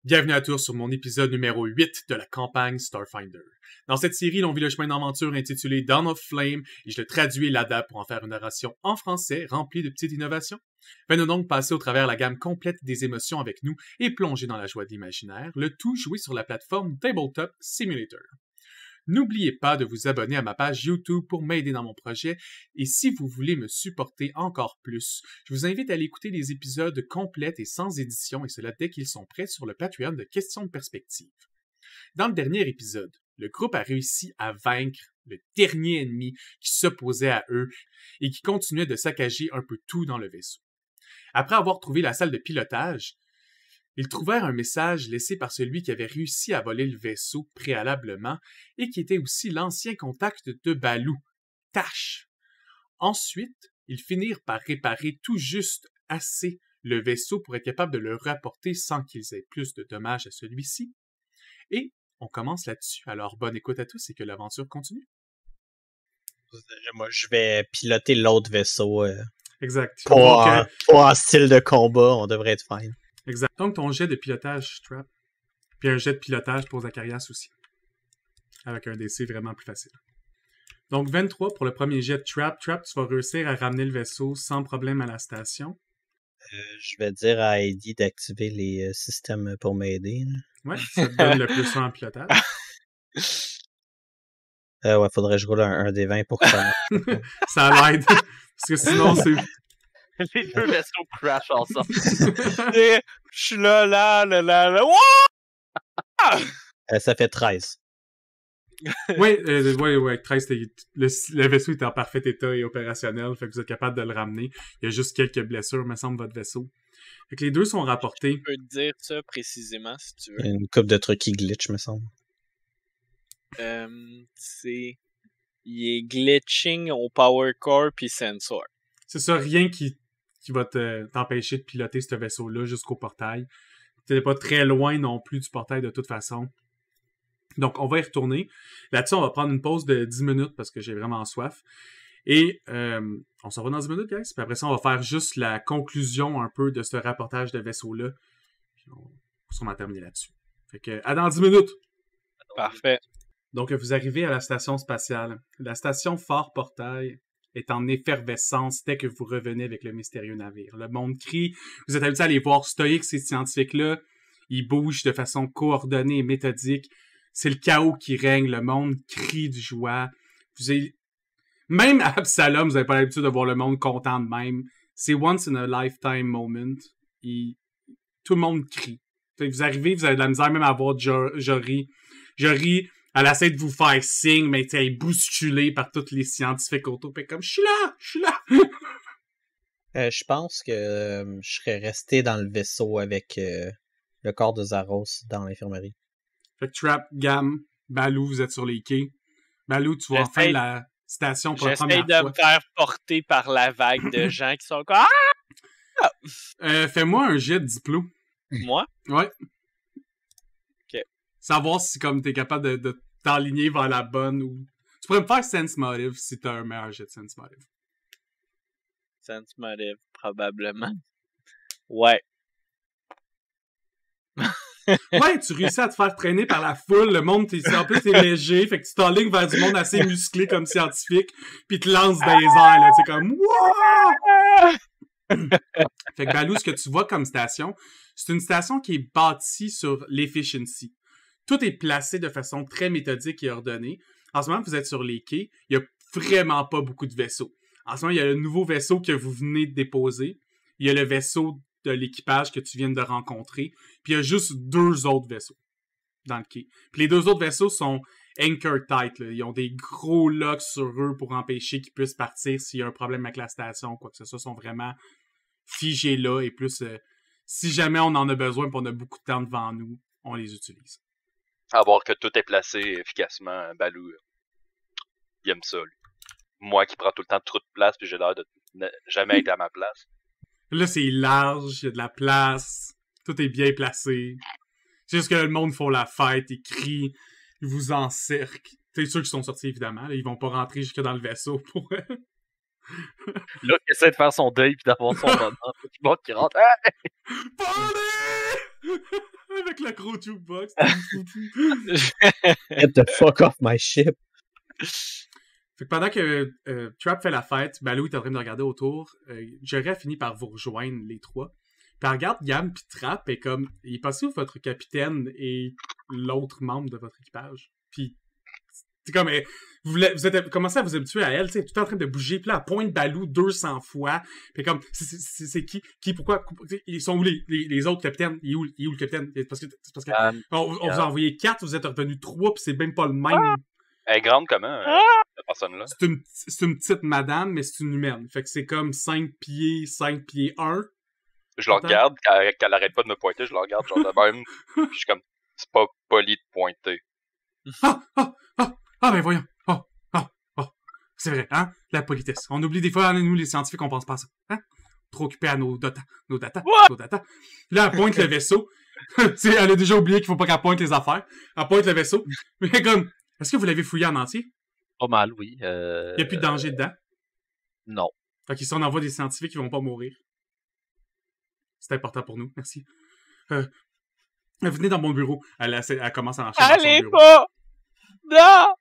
Bienvenue à tous sur mon épisode numéro 8 de la campagne Starfinder. Dans cette série, l'on vit le chemin d'aventure intitulé Dawn of Flame et je le traduis et l'adapte pour en faire une narration en français remplie de petites innovations. Venons donc passer au travers la gamme complète des émotions avec nous et plonger dans la joie de l'imaginaire, le tout joué sur la plateforme Tabletop Simulator. N'oubliez pas de vous abonner à ma page YouTube pour m'aider dans mon projet et si vous voulez me supporter encore plus, je vous invite à aller écouter les épisodes complets et sans édition et cela dès qu'ils sont prêts sur le Patreon de Questions de Perspective. Dans le dernier épisode, le groupe a réussi à vaincre le dernier ennemi qui s'opposait à eux et qui continuait de saccager un peu tout dans le vaisseau. Après avoir trouvé la salle de pilotage, ils trouvèrent un message laissé par celui qui avait réussi à voler le vaisseau préalablement et qui était aussi l'ancien contact de Baloo, Tash. Ensuite, ils finirent par réparer tout juste assez le vaisseau pour être capable de le rapporter sans qu'ils aient plus de dommages à celui-ci. Et on commence là-dessus. Alors, bonne écoute à tous et que l'aventure continue. Moi, je vais piloter l'autre vaisseau. Exact. Pas en style de combat, on devrait être fine. Exact. Donc, ton jet de pilotage, Trap, puis un jet de pilotage pour Zacharias aussi. Avec un DC vraiment plus facile. Donc, 23 pour le premier jet de Trap. Trap, tu vas réussir à ramener le vaisseau sans problème à la station. Je vais dire à Heidi d'activer les systèmes pour m'aider. Ouais, ça te donne le plus 1 en pilotage. Ouais, faudrait que je roule un des 20 pour que ça marche. Ça l'aide. Parce que sinon, c'est... Les deux vaisseaux crash ensemble. Je suis là. Wouah! Ça fait 13. Oui, 13, le vaisseau est en parfait état et opérationnel, fait que vous êtes capable de le ramener. Il y a juste quelques blessures, me semble, votre vaisseau. Fait que les deux sont rapportés. Je peux te dire ça précisément, si tu veux. Il y a une couple de trucs qui glitch, me semble. Il est glitching au power core puis sensor. C'est ça, rien qui va t'empêcher de piloter ce vaisseau-là jusqu'au portail. T'es pas très loin non plus du portail de toute façon. Donc, on va y retourner. Là-dessus, on va prendre une pause de 10 minutes parce que j'ai vraiment soif. Et on s'en va dans 10 minutes, guys. Puis après ça, on va faire juste la conclusion un peu de ce rapportage de vaisseau-là. Puis on va sûrement terminer là-dessus. Fait que, à dans 10 minutes! Parfait. Donc, vous arrivez à la station spatiale. La station Fort Portail est en effervescence dès que vous revenez avec le mystérieux navire. Le monde crie. Vous êtes habitués à les voir stoïques, ces scientifiques-là. Ils bougent de façon coordonnée et méthodique. C'est le chaos qui règne. Le monde crie de joie. Même à Absalom, vous n'avez pas l'habitude de voir le monde content de même. C'est once in a lifetime moment. Tout le monde crie. Vous arrivez, vous avez de la misère même à voir Jory. Jory, elle essaie de vous faire signe, mais elle est bousculée par tous les scientifiques autour. Puis comme, je suis là! Je pense que je serais resté dans le vaisseau avec le corps de Zaros dans l'infirmerie. Fait que Trap, Gam, Baloo, vous êtes sur les quais. Baloo, tu vois enfin la station pour la première fois. J'essaie de me faire porter par la vague de gens qui sont comme Fais-moi un jet de diplo. Moi? Ouais. Ok. Savoir si comme t'es capable de t'aligner vers la bonne ou... Tu pourrais me faire Sense Motive si t'as un meilleur jet de Sense Motive. Sense Motive, probablement. Ouais. Ouais, tu réussis à te faire traîner par la foule, le monde, en plus t'es léger, fait que tu t'enlignes vers du monde assez musclé comme scientifique, pis te lances dans les airs, là, c'est comme wouah! Fait que Baloo, ce que tu vois comme station, c'est une station qui est bâtie sur l'efficiency. Tout est placé de façon très méthodique et ordonnée. En ce moment, vous êtes sur les quais, il y a vraiment pas beaucoup de vaisseaux. En ce moment, il y a le nouveau vaisseau que vous venez de déposer, il y a le vaisseau de l'équipage que tu viens de rencontrer, puis il y a juste 2 autres vaisseaux dans le quai. Puis les 2 autres vaisseaux sont anchor tight, là. Ils ont des gros locks sur eux pour empêcher qu'ils puissent partir s'il y a un problème avec la station, quoi que ce soit, sont vraiment figés là, et plus, si jamais on en a besoin et on a beaucoup de temps devant nous, on les utilise. À voir que tout est placé efficacement, Baloo, il aime ça, lui. Moi qui prends tout le temps trop de place, puis j'ai l'air de jamais être à ma place. Là, c'est large, il y a de la place, tout est bien placé. C'est juste que le monde font la fête, ils crient, ils vous encerclent. C'est ceux qui sont sortis, évidemment. Là, ils vont pas rentrer jusque dans le vaisseau pour... Là, il essaie de faire son deuil puis d'avoir son moment. Tout le monde qui rentre. Hey! Parlez! Avec le gros jukebox. Get the fuck off my ship. Fait que pendant que Trap fait la fête, Baloo est en train de regarder autour. J'aurais fini par vous rejoindre, les trois. Puis elle regarde Gam puis Trap et comme, il est passé où votre capitaine et l'autre membre de votre équipage? Puis c'est comme, vous êtes commencé à vous habituer à elle, tu sais, tout en train de bouger, puis là, elle pointe Baloo 200 fois, puis comme, c'est qui, pourquoi, ils sont où les autres capitaines? Il est où le capitaine? C'est parce que on vous a envoyé 4, vous êtes revenus 3, puis c'est même pas le même. Elle est grande comment, cette personne-là? C'est une petite madame, mais c'est une humaine. Fait que c'est comme 5 pieds 1. Je la regarde, qu'elle arrête pas de me pointer, je la regarde genre de même, puis je suis comme, c'est pas poli de pointer. Ben voyons. C'est vrai, hein? La politesse. On oublie des fois, nous, les scientifiques, on pense pas à ça. Hein? Trop occupés à nos data. Là, elle pointe le vaisseau. Elle a déjà oublié qu'il faut pas qu'elle pointe les affaires. Elle pointe le vaisseau. Mais comme, est-ce que vous l'avez fouillé en entier? Pas mal, oui. Il y a plus de danger dedans? Non. Fait que si on envoie des scientifiques, ils vont pas mourir. C'est important pour nous. Merci. Venez dans mon bureau. Elle commence à marcher dans son bureau. Pas dans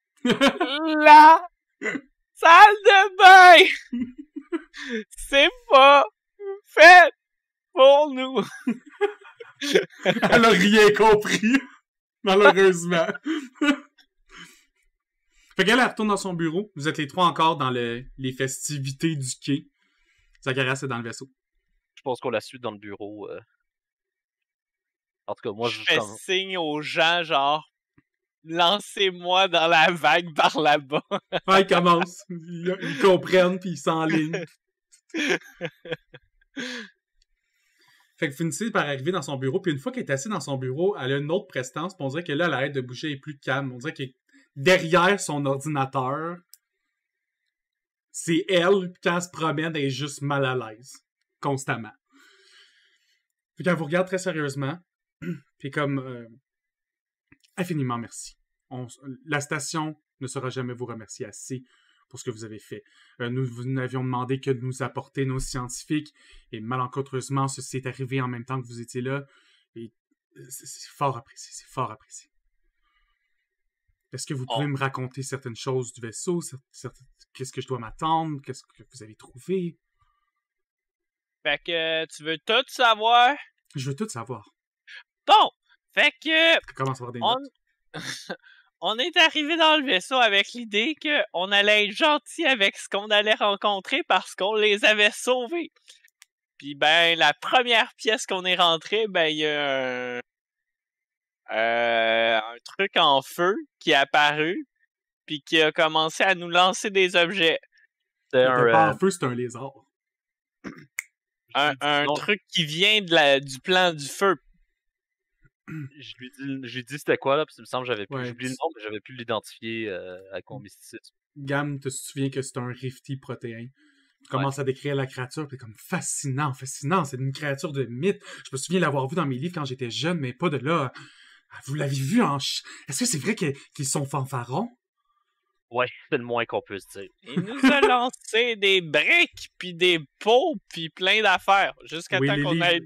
la salle de bain. C'est pas fait pour nous. Elle a rien compris. Malheureusement. Fait qu'elle retourne dans son bureau. Vous êtes les trois encore dans les festivités du quai. Zacharias est dans le vaisseau. Je pense qu'on la suit dans le bureau. En tout cas, moi, je fais signe aux gens, genre, lancez-moi dans la vague par là-bas. Ouais, ils commencent. Ils comprennent, puis ils s'enlignent. Fait que vous finissez par arriver dans son bureau, puis une fois qu'elle est assise dans son bureau, elle a une autre prestance, puis on dirait que là, elle arrête de bouger, elle est plus calme. On dirait qu'elle est derrière son ordinateur. C'est elle, puis quand elle se promène, elle est juste mal à l'aise. Constamment. Puis qu'elle vous regarde très sérieusement, puis comme... infiniment merci. La station ne saura jamais vous remercier assez pour ce que vous avez fait. Nous n'avions demandé que de nous apporter nos scientifiques, et malencontreusement, ceci est arrivé en même temps que vous étiez là, et c'est fort apprécié, c'est fort apprécié. Est-ce que vous pouvez me raconter certaines choses du vaisseau? Qu'est-ce que je dois m'attendre? Qu'est-ce que vous avez trouvé? Fait que tu veux tout savoir? Je veux tout savoir. Bon, fait que... Commence à avoir des notes. On est arrivé dans le vaisseau avec l'idée qu'on allait être gentil avec ce qu'on allait rencontrer parce qu'on les avait sauvés. Puis ben, la première pièce qu'on est rentré, ben il y a un truc en feu qui est apparu, puis qui a commencé à nous lancer des objets. C'est pas en feu, c'est un lézard. Un truc qui vient du plan du feu. Je lui dis c'était quoi là, parce qu'il me semble que j'avais plus. Ouais, J'ai oublié le nom, mais j'avais pu l'identifier avec mon mysticisme. Gam te souviens que c'est un Rifty protéin. Tu commences à décrire la créature, puis comme fascinant, c'est une créature de mythe. Je me souviens l'avoir vu dans mes livres quand j'étais jeune, mais pas de là. Vous l'avez vu en... Est-ce que c'est vrai qu'ils sont fanfarons? Ouais, c'est le moins qu'on puisse dire. Il nous a lancé des briques, puis des pots, puis plein d'affaires, jusqu'à temps qu'on ait...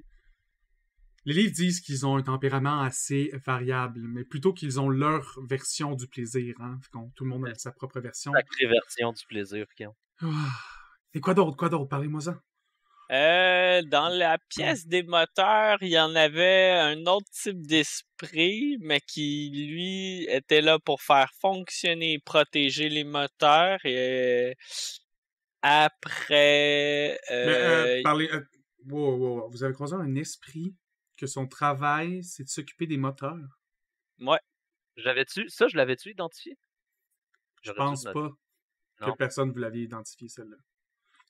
Les livres disent qu'ils ont un tempérament assez variable, mais plutôt qu'ils ont leur version du plaisir. Hein? Tout le monde a sa propre version. Sacrée version du plaisir qu'ils ont. Et quoi d'autre? Parlez-moi-en. Dans la pièce des moteurs, il y en avait un autre type d'esprit, mais qui, lui, était là pour faire fonctionner et protéger les moteurs. Et après... Wow. Vous avez croisé un esprit que son travail, c'est de s'occuper des moteurs? Ouais. Je l'avais-tu identifié? Je pense pas que personne vous l'aviez identifié, celle-là.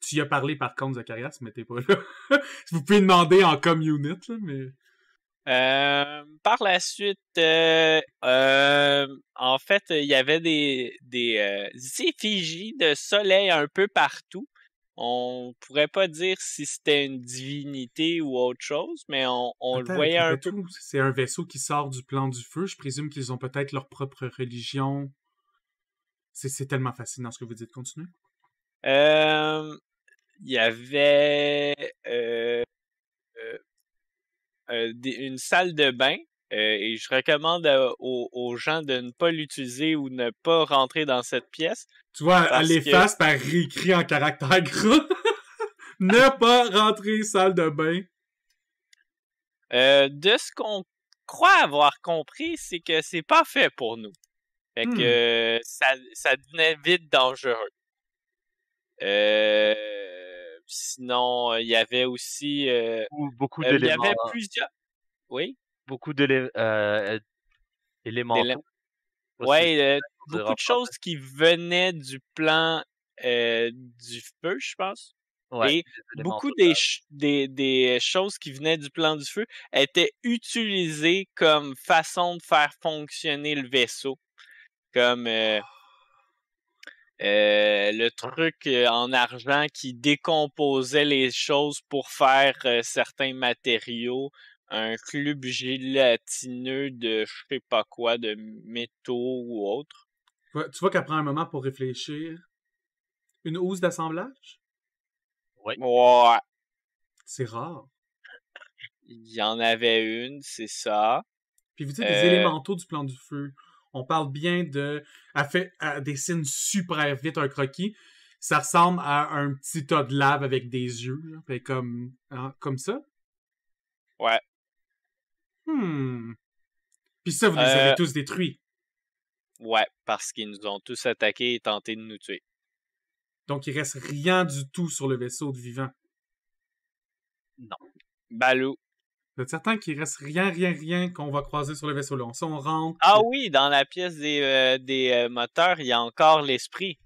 Tu y as parlé par contre, Zacharias, mais t'es pas là. Vous pouvez demander en com-unit, là, mais... Par la suite, en fait, il y avait des effigies de soleil un peu partout. On pourrait pas dire si c'était une divinité ou autre chose, mais on le voyait un peu. C'est un vaisseau qui sort du plan du feu. Je présume qu'ils ont peut-être leur propre religion. C'est tellement fascinant ce que vous dites. Continuez. Il y avait une salle de bain Et je recommande aux gens de ne pas l'utiliser ou ne pas rentrer dans cette pièce. Tu vois, Parce elle l'efface par réécrit en caractère gras. Ne pas rentrer salle de bain. De ce qu'on croit avoir compris, c'est que c'est pas fait pour nous. Fait que ça devenait vite dangereux. Sinon, il y avait aussi... Beaucoup il y d'éléments. avait plusieurs... Oui? Beaucoup élémentaux. Ouais, beaucoup de choses qui venaient du plan du feu, je pense. Ouais, Et beaucoup des choses qui venaient du plan du feu étaient utilisées comme façon de faire fonctionner le vaisseau. Comme le truc en argent qui décomposait les choses pour faire certains matériaux. Un club gélatineux de je sais pas quoi, de métaux ou autre. Tu vois qu'elle prend un moment pour réfléchir. Une housse d'assemblage? Ouais. Ouais. C'est rare. Il y en avait une, c'est ça. Puis vous dites des élémentaux du plan du feu. On parle bien de... Elle dessine super vite un croquis. Ça ressemble à un petit tas de lave avec des yeux. Là. Fait comme ça. Ouais. Puis ça, vous les avez tous détruits. Ouais, parce qu'ils nous ont tous attaqués et tenté de nous tuer. Donc, il reste rien du tout sur le vaisseau de vivant. Non. Balou. Vous êtes certain qu'il reste rien qu'on va croiser sur le vaisseau là. On rentre. Ah oui, dans la pièce des moteurs, il y a encore l'esprit.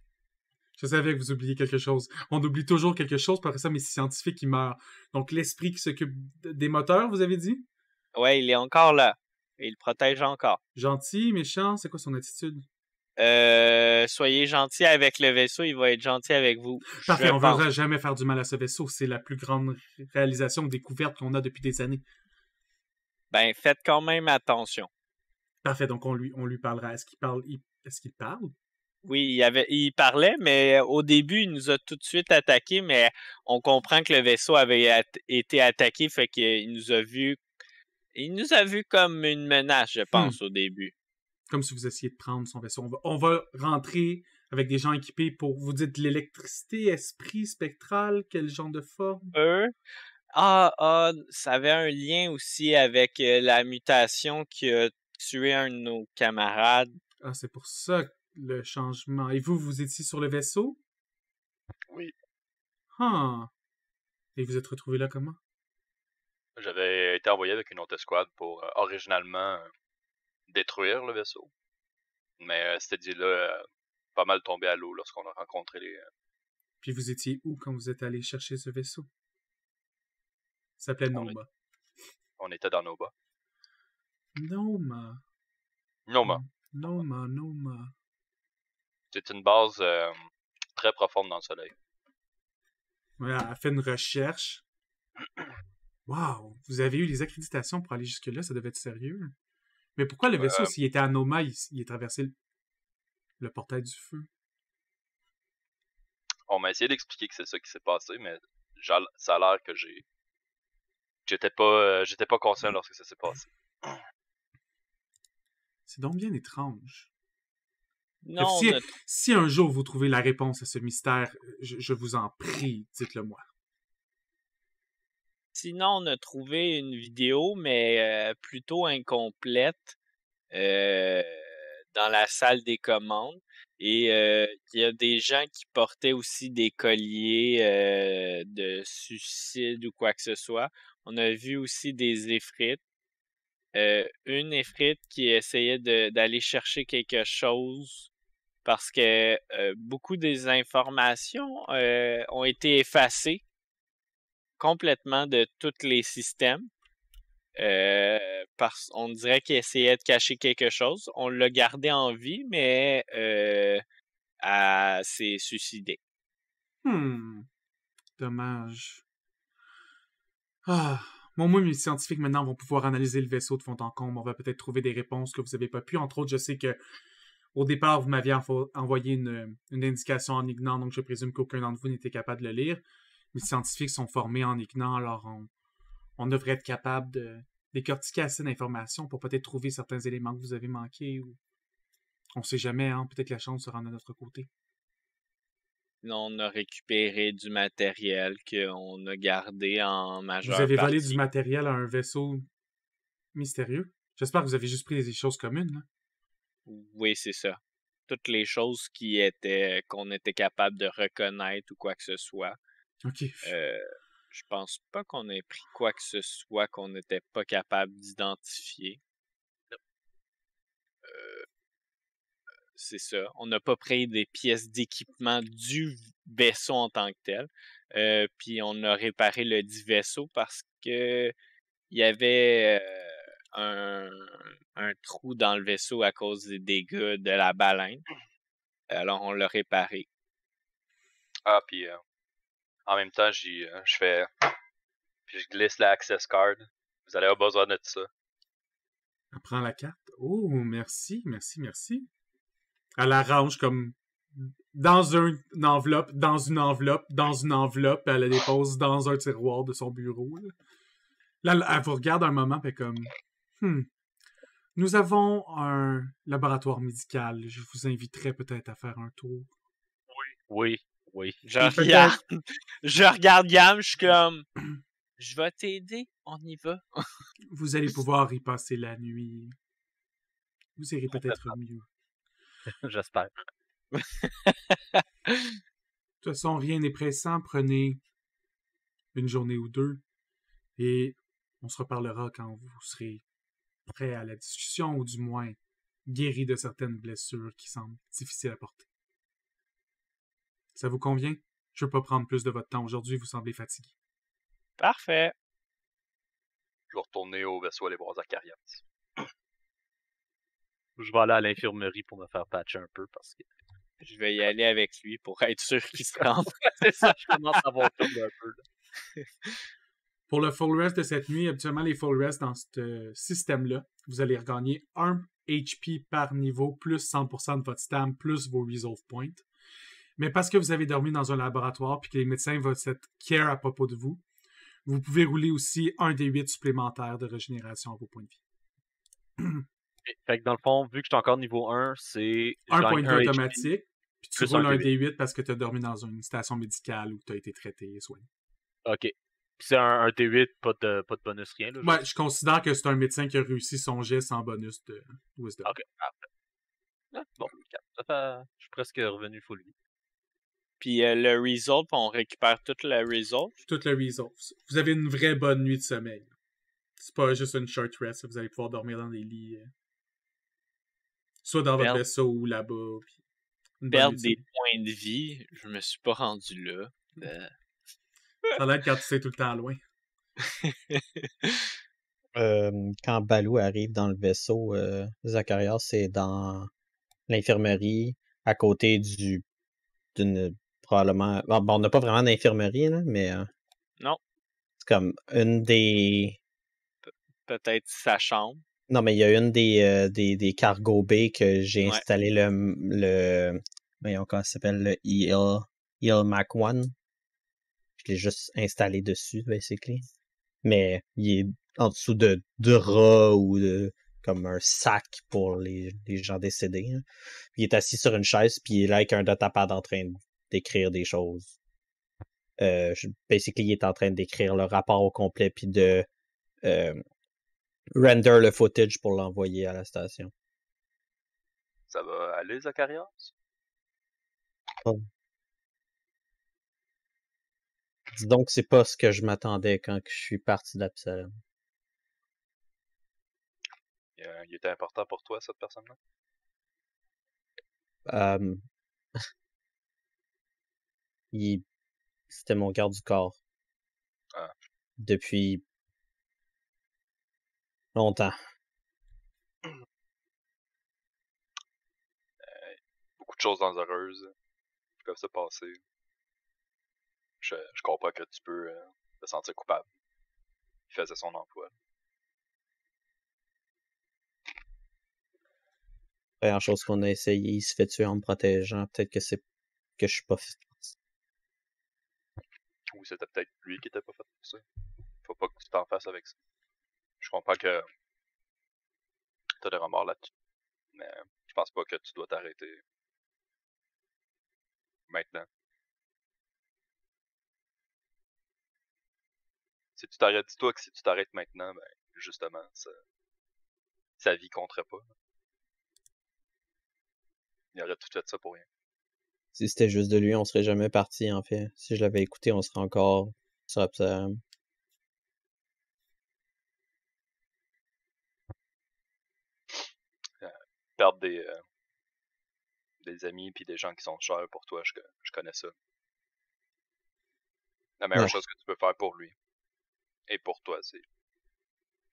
Je savais que vous oubliez quelque chose. On oublie toujours quelque chose, puis après ça, mes scientifiques, ils meurent. Donc, l'esprit qui s'occupe des moteurs, vous avez dit? Ouais, il est encore là. Et il protège encore. Gentil, méchant, c'est quoi son attitude? Soyez gentil avec le vaisseau, il va être gentil avec vous. Parfait, on ne veut jamais faire du mal à ce vaisseau. C'est la plus grande réalisation, découverte qu'on a depuis des années. Ben, faites quand même attention. Parfait, donc on lui parlera. Est-ce qu'il parle? Est-ce qu'il parle? Oui, il parlait, mais au début, il nous a tout de suite attaqué, mais on comprend que le vaisseau avait été attaqué, fait qu'il nous a vu. Il nous a vu comme une menace, je pense, au début. Comme si vous essayiez de prendre son vaisseau. On va rentrer avec des gens équipés pour, vous dites, l'électricité, esprit, spectral, quel genre de forme? Ça avait un lien aussi avec la mutation qui a tué un de nos camarades. Ah, c'est pour ça le changement. Et vous étiez sur le vaisseau? Oui. Et vous êtes retrouvé là comment? J'avais été envoyé avec une autre escouade pour originalement détruire le vaisseau. Mais c'était dit là, pas mal tombé à l'eau lorsqu'on a rencontré les... Puis vous étiez où quand vous êtes allé chercher ce vaisseau? Ça s'appelait Noma. On était dans Noma. Noma. C'est une base très profonde dans le soleil. Ouais, elle a fait une recherche. Wow! Vous avez eu les accréditations pour aller jusque-là, ça devait être sérieux. Mais pourquoi le vaisseau, s'il était à Noma, il est traversé le portail du feu? On m'a essayé d'expliquer que c'est ça qui s'est passé, mais ça a l'air que j'étais pas conscient lorsque ça s'est passé. C'est donc bien étrange. Non, si un jour vous trouvez la réponse à ce mystère, je vous en prie, dites-le moi. Sinon, on a trouvé une vidéo, mais plutôt incomplète, dans la salle des commandes. Et il y a des gens qui portaient aussi des colliers de suicide ou quoi que ce soit. On a vu aussi des effrites. Une effrite qui essayait d'aller chercher quelque chose parce que beaucoup des informations ont été effacées complètement de tous les systèmes. On dirait qu'il essayait de cacher quelque chose. On l'a gardé en vie, mais elle s'est suicidée. Dommage. Moi, mes scientifiques, maintenant, vont pouvoir analyser le vaisseau de fond en comble. On va peut-être trouver des réponses que vous n'avez pas pu. Entre autres, je sais que au départ, vous m'aviez envoyé une indication en Ignan, donc je présume qu'aucun d'entre vous n'était capable de le lire. Les scientifiques sont formés en Ignan, alors on devrait être capable décortiquer assez d'informations pour peut-être trouver certains éléments que vous avez manqués ou... On sait jamais, hein, peut-être la chance sera de notre côté. Non, on a récupéré du matériel qu'on a gardé en Vous majeure avez volé partie. du matériel à un vaisseau mystérieux? J'espère que vous avez juste pris des choses communes, là. Oui, c'est ça. Toutes les choses qu'on était capable de reconnaître ou quoi que ce soit. OK. Je pense pas qu'on ait pris quoi que ce soit qu'on n'était pas capable d'identifier. C'est ça. On n'a pas pris des pièces d'équipement du vaisseau en tant que tel. Puis on a réparé le dit vaisseau parce que il y avait un trou dans le vaisseau à cause des dégâts de la baleine. Alors on l'a réparé. Ah, puis en même temps, je fais... Puis je glisse la access card. Vous allez avoir besoin de ça. Elle prend la carte. Oh, merci, merci, merci. Elle la range comme dans une enveloppe, dans une enveloppe, dans une enveloppe, puis elle la dépose dans un tiroir de son bureau. Là, elle vous regarde un moment, puis comme... Nous avons un laboratoire médical. Je vous inviterais peut-être à faire un tour. Oui. Je regarde Gam, je suis comme... Je vais t'aider, on y va. Vous allez pouvoir y passer la nuit. Vous irez peut-être mieux. J'espère. De toute façon, rien n'est pressant. Prenez une journée ou deux et on se reparlera quand vous serez prêt à la discussion ou du moins guéri de certaines blessures qui semblent difficiles à porter. Ça vous convient? Je ne veux pas prendre plus de votre temps aujourd'hui, vous semblez fatigué. Parfait. Je vais retourner au vaisseau aller voir Zacharias. Je vais aller à l'infirmerie pour me faire patcher un peu parce que... Je vais y aller avec lui pour être sûr qu'il se rende. C'est ça, je commence à avoir peur un peu. Là. Pour le full rest de cette nuit, habituellement, les full rest dans ce système-là, vous allez regagner 1 HP par niveau, plus 100% de votre stam, plus vos resolve points. Mais parce que vous avez dormi dans un laboratoire puis que les médecins vont être care à propos de vous, vous pouvez rouler aussi un des 8 supplémentaires de régénération à vos points de vie. Fait que dans le fond, vu que je suis encore niveau 1, c'est... Un point de vie HP, automatique, puis tu plus roules un un D8. D8 parce que tu as dormi dans une station médicale où tu as été traité et soigné. OK. Puis c'est un T8, pas de bonus, rien. Là, Ouais, je considère que c'est un médecin qui a réussi son geste en bonus de Wisdom. OK, parfait. Ah, bon, ça fait... Je suis presque revenu full vie. Puis le result, on récupère tout le result. Tout le resolve. Vous avez une vraie bonne nuit de sommeil. C'est pas juste une short rest, vous allez pouvoir dormir dans des lits. Soit dans votre vaisseau ou là-bas. Perdre des points de vie, je me suis pas rendu là. Ça l'aide quand tu sais tout le temps loin. Quand Balou arrive dans le vaisseau, Zacharias, c'est dans l'infirmerie, à côté d'une probablement... Bon, on n'a pas vraiment d'infirmerie, là, mais... Non. C'est comme une des... Peut-être sa chambre. Non, mais il y a une des cargo bay que j'ai installé le voyons comment ça s'appelle, le EL Mac 1. Je l'ai juste installé dessus, basically. Mais il est en dessous de rats ou de comme un sac pour les gens décédés. Hein. Puis il est assis sur une chaise, puis il est là avec un datapad en train d'écrire des choses. Basically, il est en train d'écrire le rapport au complet, puis de render le footage pour l'envoyer à la station. Ça va aller, Zacharias? Oh. Dis donc, c'est pas ce que je m'attendais quand je suis parti d'Absalom. Il était important pour toi, cette personne-là? C'était mon garde du corps. Ah. Depuis longtemps. Beaucoup de choses dangereuses qui peuvent se passer. Je comprends que tu peux te sentir coupable. Il faisait son emploi. Première chose qu'on a essayé, il se fait tuer en me protégeant. Peut-être que c'est que je suis pas fait. Ou c'était peut-être lui qui était pas fait pour ça. Faut pas que tu t'en fasses avec ça. Je comprends que t'as des remords là-dessus. Mais je pense pas que tu dois t'arrêter maintenant. Dis-toi que si tu t'arrêtes maintenant, ben, justement, sa vie compterait pas. Il aurait tout fait ça pour rien. Si c'était juste de lui, on serait jamais parti, en fait. Si je l'avais écouté, on serait encore sur Absalom. Perdre des amis puis des gens qui sont chers pour toi, je connais ça. La meilleure Ouais. chose que tu peux faire pour lui et pour toi, c'est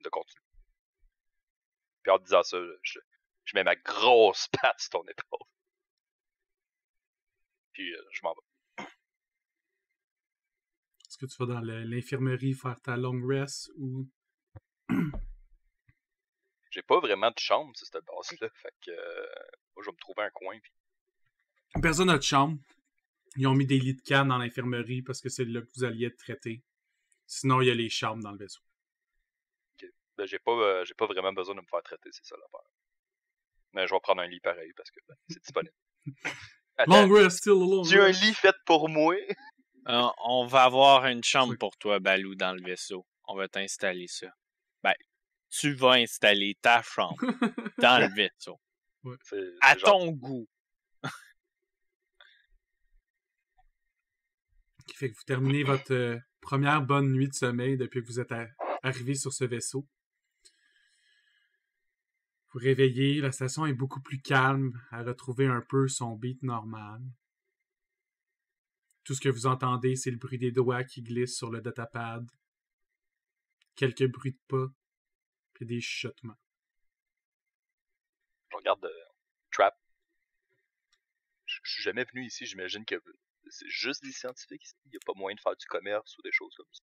de continuer. Puis en disant ça, je mets ma grosse patte sur ton épaule. Puis je m'en vais. Est-ce que tu vas dans l'infirmerie faire ta long rest ou... J'ai pas vraiment de chambre sur cette base-là, fait que moi je vais me trouver un coin. Puis... Personne n'a de chambre. Ils ont mis des lits de canne dans l'infirmerie parce que c'est là que vous alliez être traité. Sinon, il y a les chambres dans le vaisseau. Okay. Ben, j'ai pas vraiment besoin de me faire traiter, c'est ça l'affaire. Mais je vais prendre un lit pareil parce que c'est disponible. Long rest, still a long Tu as un rest. lit fait pour moi? On va avoir une chambre pour toi, Balou, dans le vaisseau. On va t'installer ça. Ben, tu vas installer ta chambre dans le vaisseau. Ouais. À ton goût. Qui fait que vous terminez votre première bonne nuit de sommeil depuis que vous êtes arrivé sur ce vaisseau. Vous réveillez, la station est beaucoup plus calme, à retrouver un peu son beat normal. Tout ce que vous entendez, c'est le bruit des doigts qui glissent sur le datapad, quelques bruits de pas, puis des chuchotements. Je regarde Trap. Je suis jamais venu ici, j'imagine que c'est juste des scientifiques ici. Il n'y a pas moyen de faire du commerce ou des choses comme ça.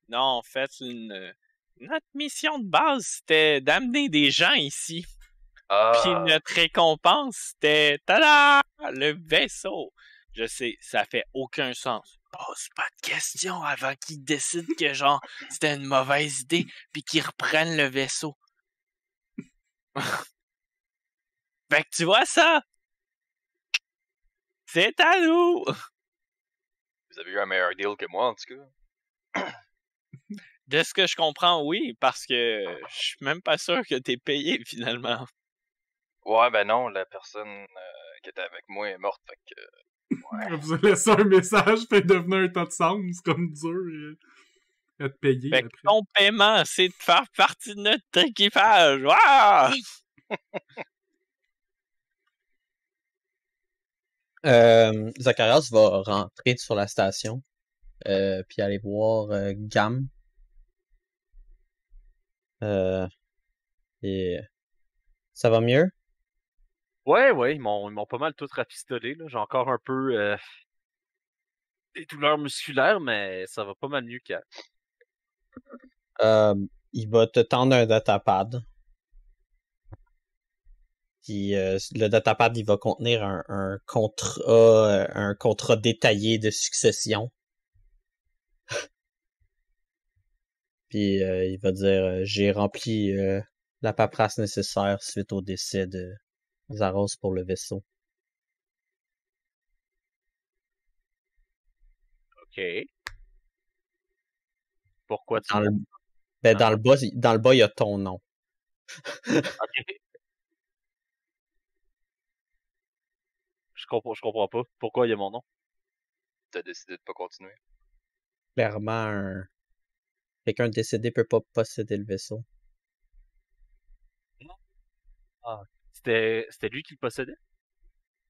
Non, en fait, notre mission de base, c'était d'amener des gens ici. Puis notre récompense, c'était, tada, le vaisseau. Je sais, ça fait aucun sens. Pose pas de questions avant qu'ils décident que, genre, c'était une mauvaise idée, puis qu'ils reprennent le vaisseau. Fait que tu vois ça? C'est à nous! Vous avez eu un meilleur deal que moi, en tout cas. De ce que je comprends, oui, parce que je suis même pas sûr que t'es payé, finalement. Ouais, ben non, la personne qui était avec moi est morte, fait que... Ouais. Vous avez laissé un message, fait devenir un tas de sang, c'est comme dur à te payer Fait que après. ton paiement, c'est de faire partie de notre équipage. Wow! Zacharias va rentrer sur la station, puis aller voir Gam. Et ça va mieux? Ouais, ils m'ont pas mal tout rafistolé, là. J'ai encore un peu des douleurs musculaires, mais ça va pas mal mieux qu'à. Il va te tendre un datapad. Puis le datapad, il va contenir un contrat détaillé de succession. Puis il va dire j'ai rempli la paperasse nécessaire suite au décès de Zaros pour le vaisseau. OK. Pourquoi tu... Dans le bas, il y a ton nom. OK. Je comprends pas. Pourquoi il y a mon nom? T'as décidé de pas continuer. Clairement, quelqu'un décédé peut pas posséder le vaisseau. Ah, c'était lui qui le possédait?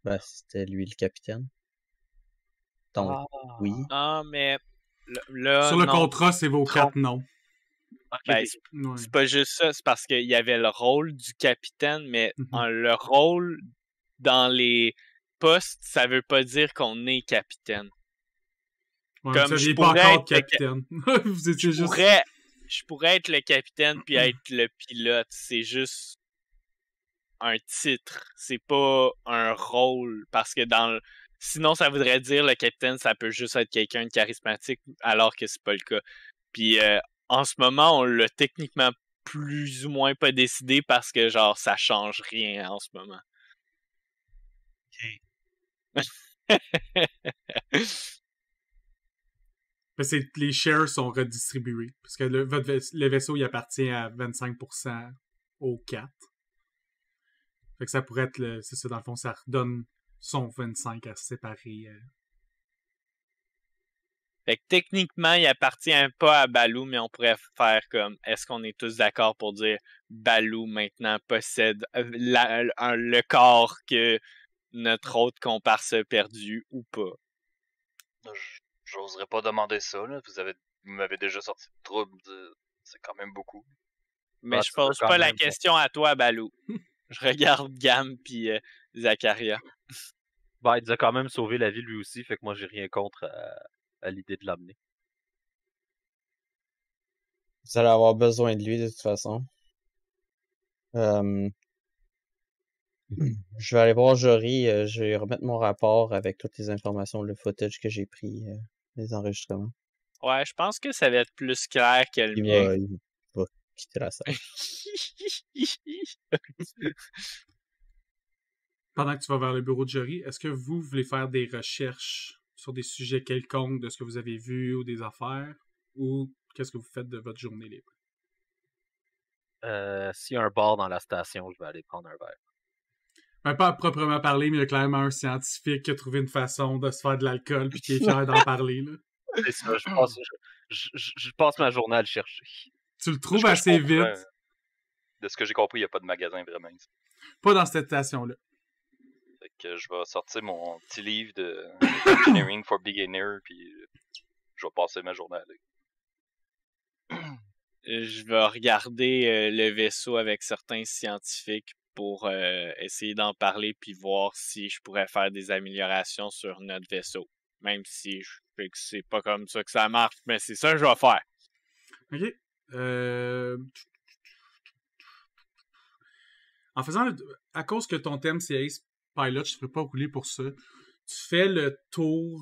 Ben, c'était lui le capitaine. Donc, oui. Ah, mais là, Sur le non. contrat, c'est vos 4 noms. Okay. Ben, Ouais. c'est pas juste ça, c'est parce qu'il y avait le rôle du capitaine, mais Mhm. le rôle dans les postes, ça veut pas dire qu'on est capitaine. Ouais, Comme vous saviez je pas pourrais encore être capitaine. Vous étiez juste... Je pourrais être le capitaine puis être le pilote. C'est juste un titre. C'est pas un rôle. Parce que sinon, ça voudrait dire le capitaine, ça peut juste être quelqu'un de charismatique, alors que c'est pas le cas. Puis en ce moment, on l'a techniquement plus ou moins pas décidé parce que, genre, ça change rien en ce moment. Parce que les shares sont redistribués. Parce que le vaisseau, il appartient à 25% aux 4. Fait que ça pourrait être, c'est ça, dans le fond, ça redonne son 25 à se séparer. Fait que techniquement, il appartient pas à Baloo, mais on pourrait faire comme, est-ce qu'on est tous d'accord pour dire Baloo maintenant possède le corps que notre autre comparse a perdu ou pas? J'oserais pas demander ça, là. Vous m'avez déjà sorti de trouble. C'est quand même beaucoup. Mais je pose pas la question à toi, Baloo. Je regarde Gam pis Zacharia. Ben, il nous a quand même sauvé la vie lui aussi, fait que moi j'ai rien contre à l'idée de l'amener. Vous allez avoir besoin de lui de toute façon. Je vais aller voir Jory, je vais remettre mon rapport avec toutes les informations, le footage que j'ai pris, les enregistrements. Ouais, je pense que ça va être plus clair que le mien. Il va quitter la salle. Pendant que tu vas vers le bureau de Jory, est-ce que vous voulez faire des recherches sur des sujets quelconques de ce que vous avez vu ou des affaires? Ou qu'est-ce que vous faites de votre journée libre? S'il y a un bar dans la station, je vais aller prendre un verre. Ben, pas à proprement parler, mais il y a clairement un scientifique qui a trouvé une façon de se faire de l'alcool puis qui est fier d'en parler, là. C'est ça, je passe ma journée à le chercher. Tu le trouves assez vite. De ce que j'ai compris, il n'y a pas de magasin vraiment ici. Pas dans cette station-là. Fait que je vais sortir mon petit livre de Engineering for Beginner, puis je vais passer ma journée à lire. Je vais regarder le vaisseau avec certains scientifiques pour essayer d'en parler puis voir si je pourrais faire des améliorations sur notre vaisseau. Même si je sais que c'est pas comme ça que ça marche, mais c'est ça que je vais faire. OK. En faisant à cause que ton thème c'est Ace Pilot, je ne peux pas rouler pour ça. Tu fais le tour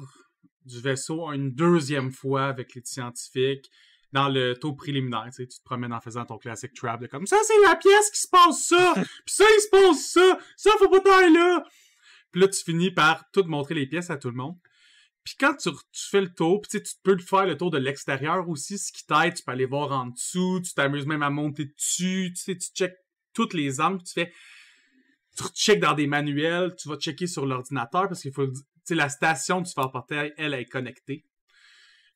du vaisseau une deuxième fois avec les scientifiques dans le tour préliminaire. Tu sais, tu te promènes en faisant ton classique trap de comme ça, c'est la pièce qui se passe ça, puis ça, il se passe ça, faut pas t'aller là. Puis là, tu finis par tout montrer les pièces à tout le monde. Puis quand tu fais le tour, puis tu peux faire le tour de l'extérieur aussi, ce qui t'aide, tu peux aller voir en dessous, tu t'amuses même à monter dessus, tu sais, tu checkes toutes les armes, tu checkes dans des manuels, tu vas checker sur l'ordinateur, parce qu'il faut, tu sais, la station du Fort Portail, elle est connectée.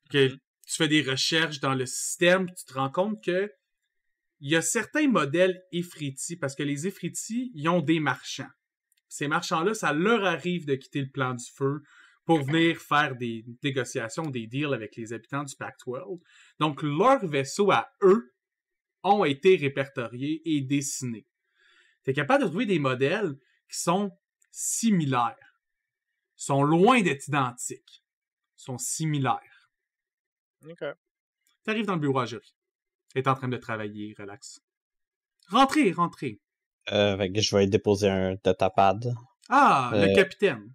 Que tu fais des recherches dans le système, tu te rends compte que il y a certains modèles Ifriti, parce que les Ifriti, ils ont des marchands. Ces marchands-là, ça leur arrive de quitter le plan du feu pour venir faire des négociations, des deals avec les habitants du Pact World. Donc, leurs vaisseaux à eux ont été répertoriés et dessinés. T'es capable de trouver des modèles qui sont similaires, sont loin d'être identiques, sont similaires. OK. T'arrives dans le bureau à Jory. Elle est en train de travailler, relax. Rentrez. Fait que je vais déposer un datapad. Ah, le capitaine.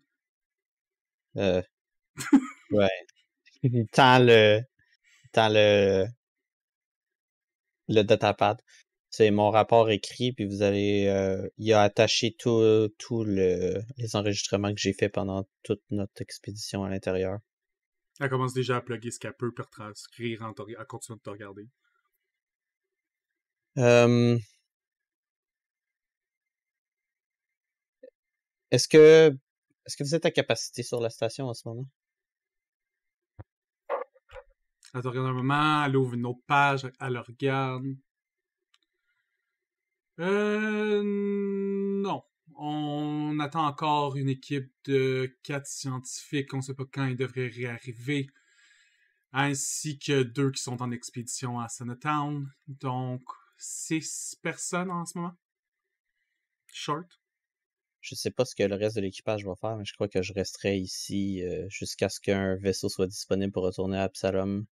Ouais. Il tend le datapad. C'est mon rapport écrit, puis vous allez... il a attaché tous les enregistrements que j'ai fait pendant toute notre expédition à l'intérieur. Elle commence déjà à plugger ce qu'elle peut pour transcrire en continuant de te regarder. Est-ce que vous êtes à capacité sur la station en ce moment? Elle te regarde un moment, elle ouvre une autre page, elle le regarde. Non. On attend encore une équipe de 4 scientifiques, on ne sait pas quand ils devraient réarriver, ainsi que 2 qui sont en expédition à Sonatown. Donc, 6 personnes en ce moment. Short. Je sais pas ce que le reste de l'équipage va faire, mais je crois que je resterai ici jusqu'à ce qu'un vaisseau soit disponible pour retourner à Absalom.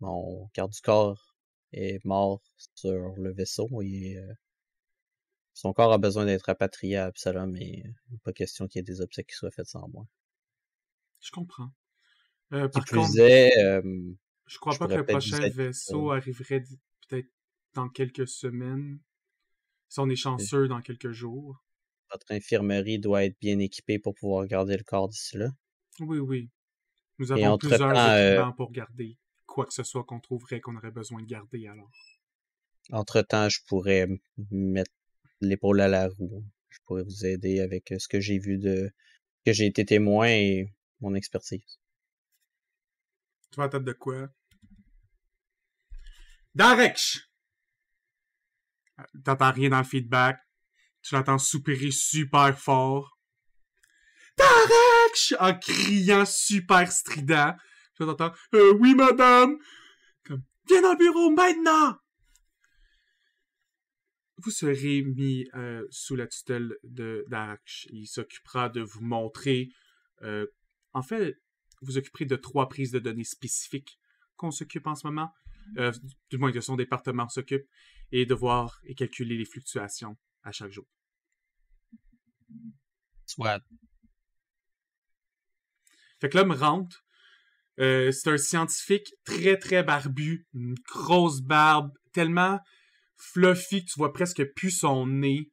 Mon garde du corps est mort sur le vaisseau et son corps a besoin d'être rapatrié à Absalom et pas question qu'il y ait des obsèques qui soient faites sans moi. Je comprends. Qui plus est, Je crois Je pas que pourrais le peut-être vous prochain aider, vaisseau arriverait peut-être dans quelques semaines. Si on est chanceux, dans quelques jours. Votre infirmerie doit être bien équipée pour pouvoir garder le corps d'ici là. Oui, oui. Nous Et avons plusieurs entre-temps, équipements pour garder quoi que ce soit qu'on trouverait qu'on aurait besoin de garder alors. entre-temps, je pourrais mettre l'épaule à la roue. Je pourrais vous aider avec ce que j'ai vu que j'ai été témoin et mon expertise. Tu vas à la tête de quoi? Darex! T'entends rien dans le feedback. Tu l'entends soupirer super fort. Darex! En criant super strident. Tu t'entends, oui, madame! Comme, viens dans le bureau maintenant! Vous serez mis sous la tutelle de Darex. Il s'occupera de vous montrer... en fait, vous occuperez de 3 prises de données spécifiques qu'on s'occupe en ce moment. Du moins que son département s'occupe. Et de voir et calculer les fluctuations à chaque jour. Soit. Fait que l'homme rentre. C'est un scientifique très très barbu. Une grosse barbe. Tellement fluffy que tu vois presque plus son nez.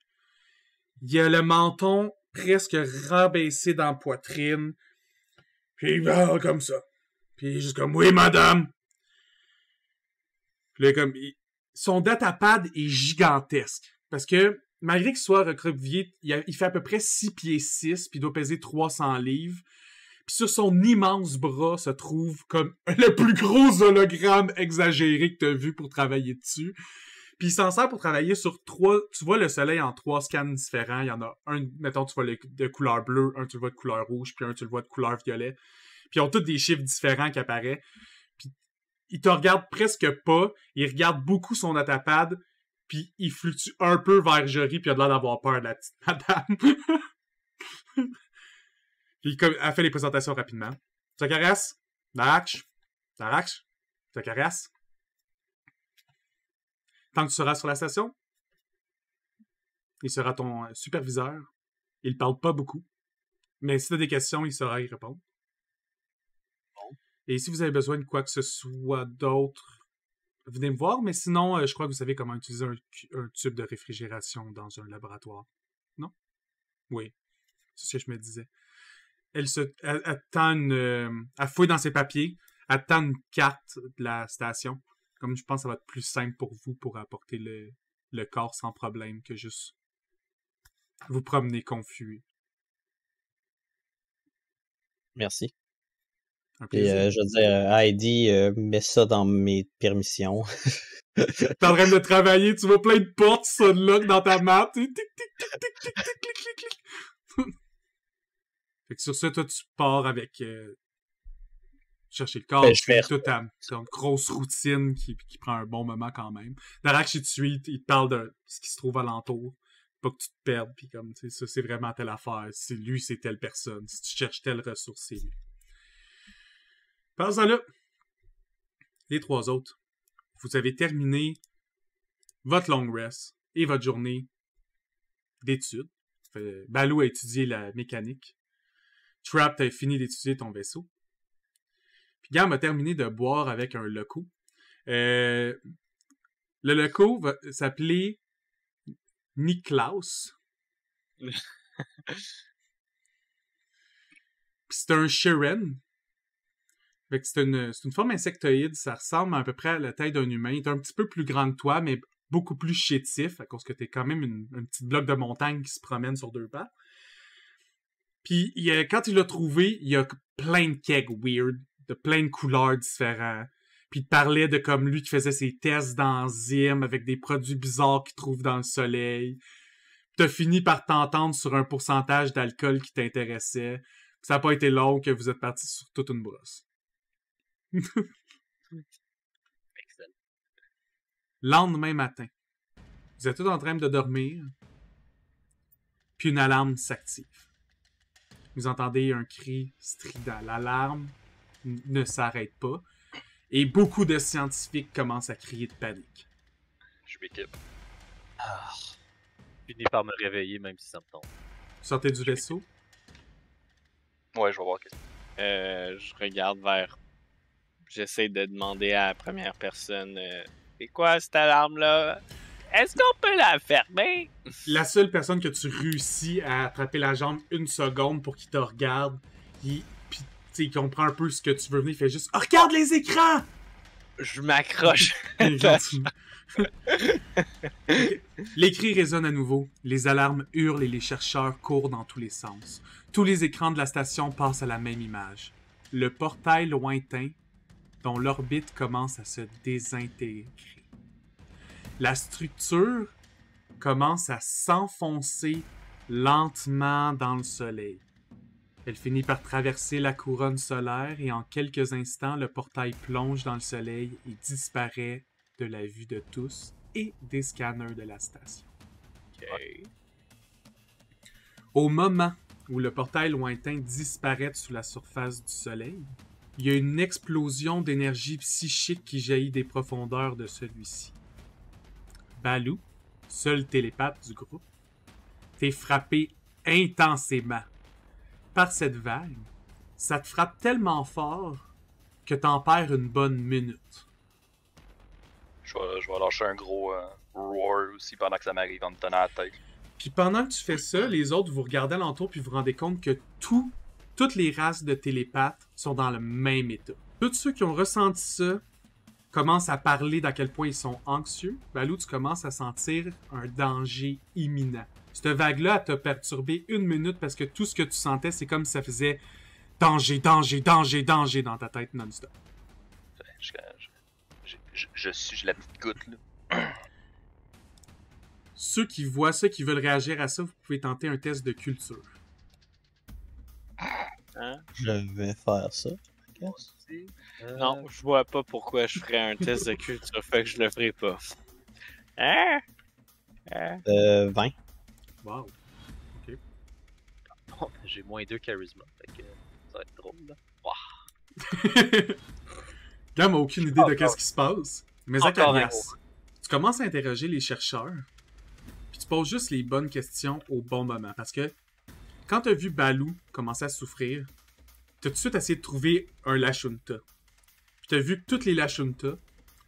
Il a le menton presque rabaissé dans la poitrine. Puis il parle comme ça. Puis il est juste comme, oui, madame. Puis là, comme, son datapad est gigantesque. Parce que, malgré qu'il soit recroquevillé, il fait à peu près 6 pieds 6, puis il doit peser 300 livres. Puis sur son immense bras se trouve comme le plus gros hologramme exagéré que tu as vu pour travailler dessus. Puis il s'en sert pour travailler sur 3... Tu vois le soleil en 3 scans différents. Il y en a un, mettons, tu vois de couleur bleue, un tu le vois de couleur rouge, puis un tu le vois de couleur violet. Puis ils ont tous des chiffres différents qui apparaissent. Puis il te regarde presque pas. Il regarde beaucoup son datapad. Puis il fluctue un peu vers Jory, puis il a l'air d'avoir peur de la petite madame. Puis elle fait les présentations rapidement. Zacharias, Darex, Zacharias. Tant que tu seras sur la station, il sera ton superviseur. Il parle pas beaucoup. Mais si tu as des questions, il saura y répondre. Bon. Et si vous avez besoin de quoi que ce soit d'autre, venez me voir. Mais sinon, je crois que vous savez comment utiliser un tube de réfrigération dans un laboratoire. Non? Oui. C'est ce que je me disais. Elle fouille dans ses papiers. Elle tend une carte de la station. Comme je pense que ça va être plus simple pour vous pour apporter le corps sans problème que juste vous promener confus. Merci. Un Et plaisir. je veux dire, Heidi, mets ça dans mes permissions. T'es en train de travailler, tu vois plein de portes qui s'unlock dans ta map. Tic, tic, tic, tic, tic, tic, tic, clic, clic, clic. Fait que sur ça, toi, tu pars avec... chercher le corps, Ben, tu fais toute ta grosse routine qui prend un bon moment quand même. Darex, il te parle de ce qui se trouve alentour. Pas que tu te perdes, puis comme, tu sais, ça, c'est vraiment telle affaire. Si lui, c'est telle personne. Si tu cherches telle ressource, c'est lui. Pendant là, les 3 autres, vous avez terminé votre long rest et votre journée d'études. Baloo a étudié la mécanique. Trap, t'as fini d'étudier ton vaisseau. Puis Gam a terminé de boire avec un loco. Le loco va s'appeler Niklaus. Puis c'est un Shiren. Fait que c'est une forme insectoïde. Ça ressemble à peu près à la taille d'un humain. Il est un petit peu plus grand que toi, mais beaucoup plus chétif, à cause que t'es quand même un petit bloc de montagne qui se promène sur 2 pattes. Puis quand il l'a trouvé, il y a plein de kegs weird, de plein de couleurs différentes. Puis il te parlait de comme lui qui faisait ses tests d'enzymes avec des produits bizarres qu'il trouve dans le soleil. T'as fini par t'entendre sur un pourcentage d'alcool qui t'intéressait. Puis ça n'a pas été long que vous êtes partis sur toute une brosse. Lendemain matin, vous êtes tous en train de dormir, puis une alarme s'active. Vous entendez un cri strident. L'alarme ne s'arrête pas. Et beaucoup de scientifiques commencent à crier de panique. Je m'équipe. Je finis par me réveiller, même si ça me tombe. Sortez du vaisseau. Ouais, je vais voir qu'est-ce Je regarde vers j'essaie de demander à la première personne c'est quoi cette alarme-là? Est-ce qu'on peut la fermer? La seule personne que tu réussis à attraper la jambe une seconde pour qu'il te regarde, puis il comprend un peu ce que tu veux venir, il fait juste « Regarde les écrans! » Je m'accroche. Les cris résonnent à nouveau, les alarmes hurlent et les chercheurs courent dans tous les sens. Tous les écrans de la station passent à la même image. Le portail lointain dont l'orbite commence à se désintégrer. La structure commence à s'enfoncer lentement dans le soleil. Elle finit par traverser la couronne solaire et en quelques instants, le portail plonge dans le soleil et disparaît de la vue de tous et des scanners de la station. Okay. Au moment où le portail lointain disparaît sous la surface du soleil, il y a une explosion d'énergie psychique qui jaillit des profondeurs de celui-ci. Baloo, seul télépathe du groupe, t'es frappé intensément par cette vague. Ça te frappe tellement fort que t'en perds une bonne minute. Je vais lâcher un gros roar aussi pendant que ça m'arrive en me tenant la tête. Puis pendant que tu fais ça, les autres, vous regardez alentour puis vous vous rendez compte que toutes les races de télépathes sont dans le même état. Tous ceux qui ont ressenti ça commencent à parler d'à quel point ils sont anxieux. Baloo, tu commences à sentir un danger imminent. Cette vague-là, elle t'a perturbé une minute parce que tout ce que tu sentais, c'est comme si ça faisait danger, danger, danger, danger dans ta tête non-stop. Je suis la petite goutte, là. Ceux qui voient ça, qui veulent réagir à ça, vous pouvez tenter un test de culture. Hein? Je vais faire ça. Non, je vois pas pourquoi je ferais un test de culture, fait que je le ferai pas. Hein? 20. Wow. Bon, j'ai moins 2 charisme, fait que ça va être drôle, là. Wow. Gam n'a aucune idée de qu'est-ce qui se passe. Mais Encore Zacharias, tu commences à interroger les chercheurs, puis tu poses juste les bonnes questions au bon moment. Parce que quand tu as vu Baloo commencer à souffrir, tu as tout de suite essayé de trouver un Lashunta. Puis tu as vu que toutes les Lashunta,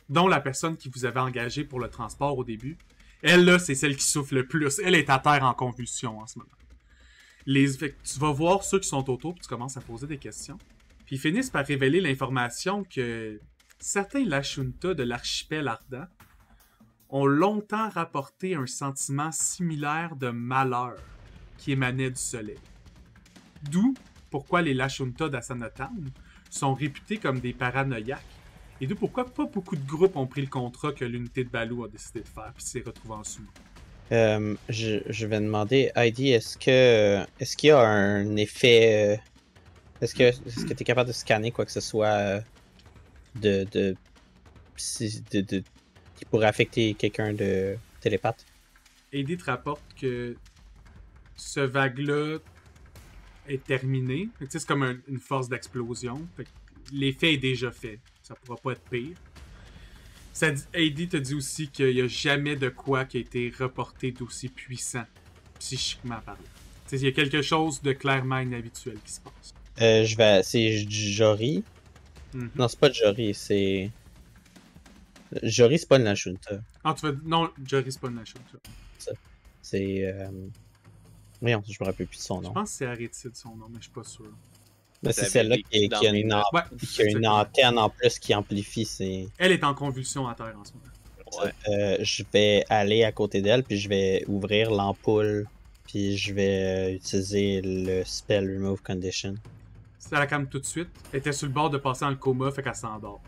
dont la personne qui vous avait engagé pour le transport au début, elle là, c'est celle qui souffre le plus. Elle est à terre en convulsion en ce moment. Fait que tu vas voir ceux qui sont autour, puis tu commences à poser des questions. Puis ils finissent par révéler l'information que certains Lashunta de l'archipel ardent ont longtemps rapporté un sentiment similaire de malheur qui émanait du soleil. D'où pourquoi les Lashunta d'Asanotam sont réputés comme des paranoïaques, et d'où pourquoi pas beaucoup de groupes ont pris le contrat que l'unité de Baloo a décidé de faire, puis s'est retrouvé en sous. Je vais demander, Heidi, est-ce qu'il y a un effet... Est-ce que tu es capable de scanner quoi que ce soit qui pourrait affecter quelqu'un de télépathe? Heidi te rapporte que ce vague-là est terminé. C'est comme une force d'explosion. L'effet est déjà fait. Ça pourra pas être pire. Heidi te dit aussi qu'il n'y a jamais de quoi qui a été reporté d'aussi puissant, psychiquement parlant. Il y a quelque chose de clairement inhabituel qui se passe. C'est Jory. Non, c'est pas Jory, c'est... Jory, c'est pas une Lashunta. Ah, non, Jory, c'est pas une Lashunta. C'est... Voyons, je me rappelle plus de son nom. Je pense que c'est Arétide son nom, mais je suis pas sûr. Mais c'est celle-là qui a une antenne en plus qui amplifie. Elle est en convulsion à terre en ce moment. Ouais. Je vais aller à côté d'elle, puis je vais ouvrir l'ampoule, puis je vais utiliser le spell Remove Condition. Ça la calme tout de suite. Elle était sur le bord de passer dans le coma, fait qu'elle s'endort.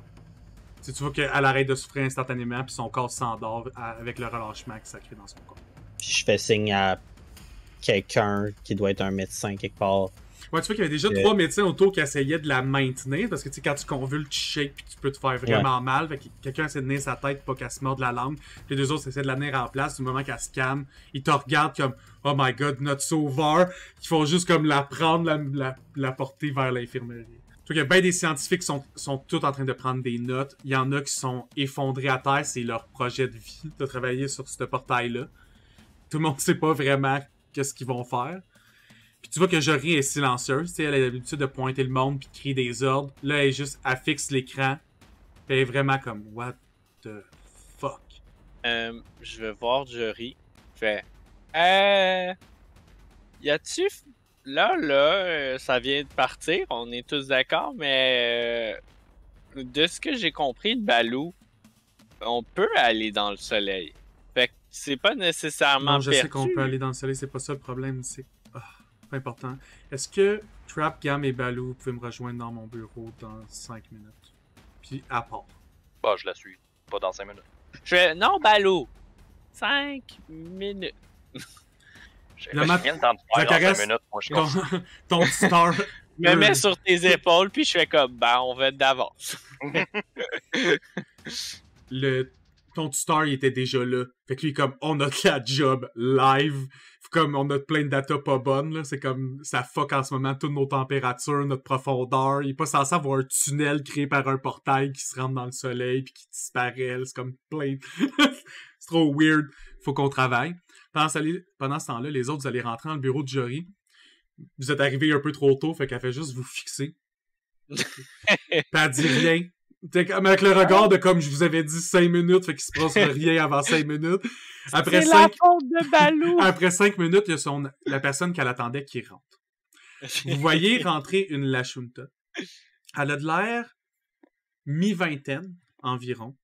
Tu vois qu'elle arrête de souffrir instantanément, puis son corps s'endort avec le relâchement qui s'accrée dans son corps. Puis je fais signe à quelqu'un qui doit être un médecin quelque part. Ouais, tu vois qu'il y avait déjà 3 médecins autour qui essayaient de la maintenir, parce que tu sais, quand tu convulses, tu shakes, puis tu peux te faire vraiment mal. Fait que quelqu'un essaie de tenir sa tête pour pas qu'elle se morde la langue. Puis les deux autres essaient de la tenir en place. Du moment qu'elle se calme, ils te regardent comme oh my god, notre sauveur. Ils font juste comme la prendre, la porter vers l'infirmerie. Tu vois qu'il y a bien des scientifiques qui sont tous en train de prendre des notes. Il y en a qui sont effondrés à terre, c'est leur projet de vie de travailler sur ce portail-là. Tout le monde sait pas vraiment qu'est-ce qu'ils vont faire. Puis tu vois que Jory est silencieuse, tu sais, elle a l'habitude de pointer le monde puis de crier des ordres. Là, elle fixe l'écran. Puis elle est vraiment comme, what the fuck? Je vais voir Jory. Fait, y a-tu... Là, ça vient de partir, on est tous d'accord, mais de ce que j'ai compris de Balou, on peut aller dans le soleil. Fait que c'est pas nécessairement Non, je sais perdu. qu'on peut aller dans le soleil, c'est pas ça le problème, c'est pas important. Est-ce que Trap, Gam et Balou, vous pouvez me rejoindre dans mon bureau dans 5 minutes? Puis à part. Bah, je la suis. Pas dans 5 minutes. Je fais, non, Balou, 5 minutes. J'ai Le mat- rien de temps de faire dans Zacchaeus, 5 minutes. Moi, je suis Ton star. Je me mets sur tes épaules, puis je fais comme, ben, on va être d'avance. Ton tuteur, il était déjà là. Fait que lui, comme, on a de la job live. Comme, on a plein de data pas bonnes, là. C'est comme, ça fuck en ce moment toutes nos températures, notre profondeur. Il est pas censé avoir un tunnel créé par un portail qui se rentre dans le soleil puis qui disparaît. C'est comme plein c'est trop weird. Faut qu'on travaille. Pendant ce temps-là, les autres, vous allez rentrer dans le bureau de Jory. Vous êtes arrivés un peu trop tôt, fait qu'elle fait juste vous fixer. Puis elle dit rien. Avec le regard de comme je vous avais dit 5 minutes, fait qu'il se passe rien avant 5 minutes. Après C'est 5... la faute de Balou! Après 5 minutes, il y a la personne qu'elle attendait qui rentre. Vous voyez rentrer une Lashunta. Elle a de l'air mi-vingtaine environ.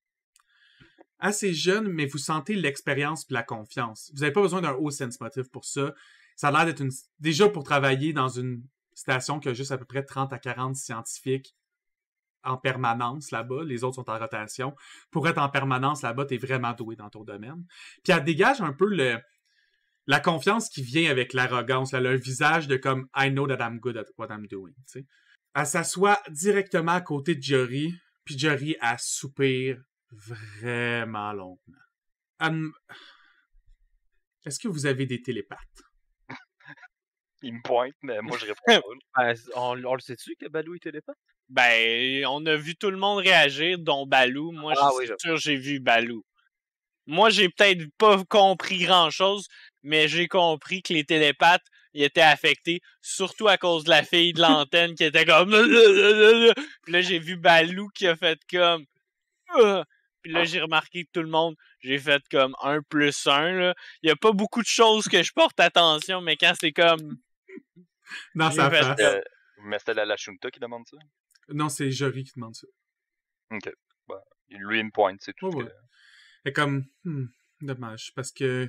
Assez jeune, mais vous sentez l'expérience et la confiance. Vous n'avez pas besoin d'un haut sense motive pour ça. Ça a l'air d'être déjà pour travailler dans une station qui a juste à peu près 30 à 40 scientifiques en permanence là-bas. Les autres sont en rotation. Pour être en permanence là-bas, t'es vraiment doué dans ton domaine. Puis elle dégage un peu la confiance qui vient avec l'arrogance. Elle a un visage de comme « I know that I'm good at what I'm doing ». Elle s'assoit directement à côté de Jory, puis Jory, elle soupire vraiment longuement. Est-ce que vous avez des télépathes? Il me pointe, mais moi, je réponds pas. On le sait-tu que Balou est télépathe? Ben, on a vu tout le monde réagir, dont Balou. Moi, je suis sûr j'ai vu Balou. Moi, j'ai peut-être pas compris grand-chose, mais j'ai compris que les télépathes ils étaient affectés, surtout à cause de la fille de l'antenne qui était comme... Puis là, j'ai vu Balou qui a fait comme... Puis là, j'ai remarqué que tout le monde, j'ai fait comme 1+1. Là. Il y a pas beaucoup de choses que je porte attention, mais quand c'est comme... Dans sa face. Mais c'était la Lashunta qui demande ça? Non, c'est Jory qui demande ça. Ok. Bah, lui, il me pointe, c'est tout. Ouais. Et comme, dommage, parce que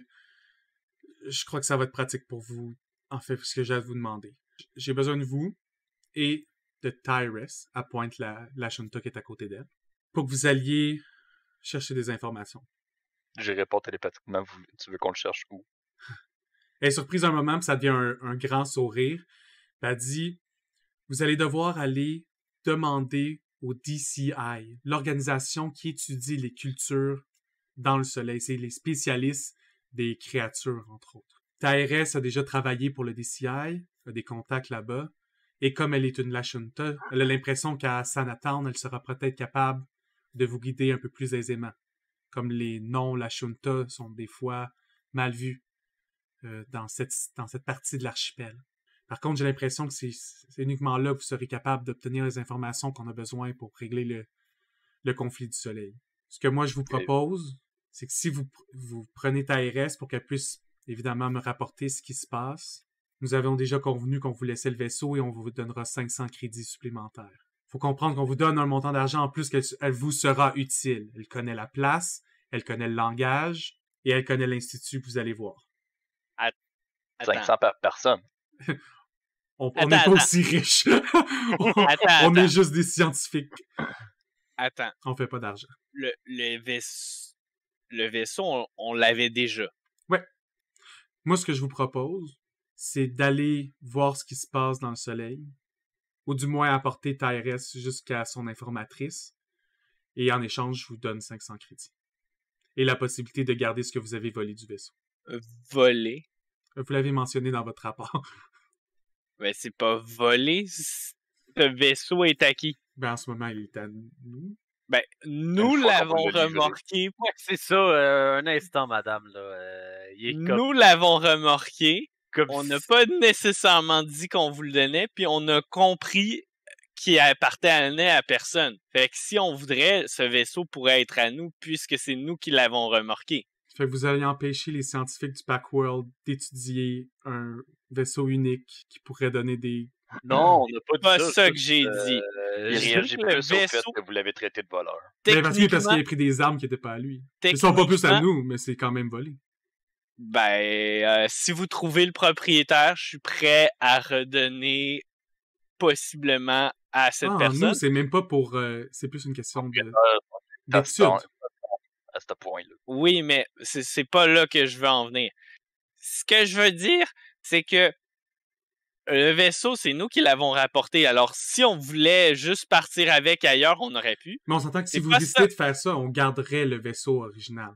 je crois que ça va être pratique pour vous, en fait, ce que j'ai à vous demander. J'ai besoin de vous et de Tyrus, à pointe la Shunta qui est à côté d'elle, pour que vous alliez chercher des informations. J'irai pas télépathiquement, tu veux qu'on le cherche où? Elle est surprise un moment, puis ça devient un grand sourire. Puis elle dit, vous allez devoir aller demander au DCI, l'organisation qui étudie les cultures dans le soleil. C'est les spécialistes des créatures, entre autres. Tyrus a déjà travaillé pour le DCI, a des contacts là-bas, et comme elle est une Lashunta, elle a l'impression qu'à Sanatown, elle sera peut-être capable de vous guider un peu plus aisément. Comme les non-Lashunta sont des fois mal vus dans cette partie de l'archipel. Par contre, j'ai l'impression que c'est uniquement là que vous serez capable d'obtenir les informations qu'on a besoin pour régler le conflit du soleil. Ce que moi, je vous propose, c'est que si vous prenez Tyrus pour qu'elle puisse évidemment me rapporter ce qui se passe, nous avons déjà convenu qu'on vous laissait le vaisseau et on vous donnera 500 crédits supplémentaires. Faut comprendre qu'on vous donne un montant d'argent en plus qu'elle vous sera utile. Elle connaît la place, elle connaît le langage et elle connaît l'institut que vous allez voir. 500 par personne. On n'est pas aussi riches. On est juste des scientifiques. Attends. On fait pas d'argent. Le vaisseau, on l'avait déjà. Ouais. Moi, ce que je vous propose, c'est d'aller voir ce qui se passe dans le soleil, ou du moins apporter Tyrus jusqu'à son informatrice, et en échange, je vous donne 500 crédits. Et la possibilité de garder ce que vous avez volé du vaisseau. Volé? Vous l'avez mentionné dans votre rapport. Mais c'est pas volé. Ce vaisseau est à qui? Ben, en ce moment, il est à nous. Ben, nous l'avons remorqué. Ouais, c'est ça, un instant, madame. Là. Nous l'avons remorqué Comme on n'a pas nécessairement dit qu'on vous le donnait, puis on a compris qu'il appartenait à personne. Fait que si on voudrait, ce vaisseau pourrait être à nous, puisque c'est nous qui l'avons remorqué. Fait que vous allez empêcher les scientifiques du Packworld d'étudier un vaisseau unique qui pourrait donner des... Non, on n'a pas dit Pas ça. ça que j'ai dit. Il réagit le plus au fait vaisseau- que vous l'avez traité de voleur. Mais parce qu'il a Techniquement, pris des armes qui n'étaient pas à lui. Ils sont pas plus à techniquement, nous, mais c'est quand même volé. si vous trouvez le propriétaire, je suis prêt à redonner possiblement à cette personne. Nous, c'est même pas pour... c'est plus une question À d'étude. ce point-là. Oui, mais c'est pas là que je veux en venir. Ce que je veux dire, c'est que le vaisseau, c'est nous qui l'avons rapporté. Alors, si on voulait juste partir avec ailleurs, on aurait pu. Mais on s'entend que si C'est vous pas décidez ça. de faire ça, on garderait le vaisseau original.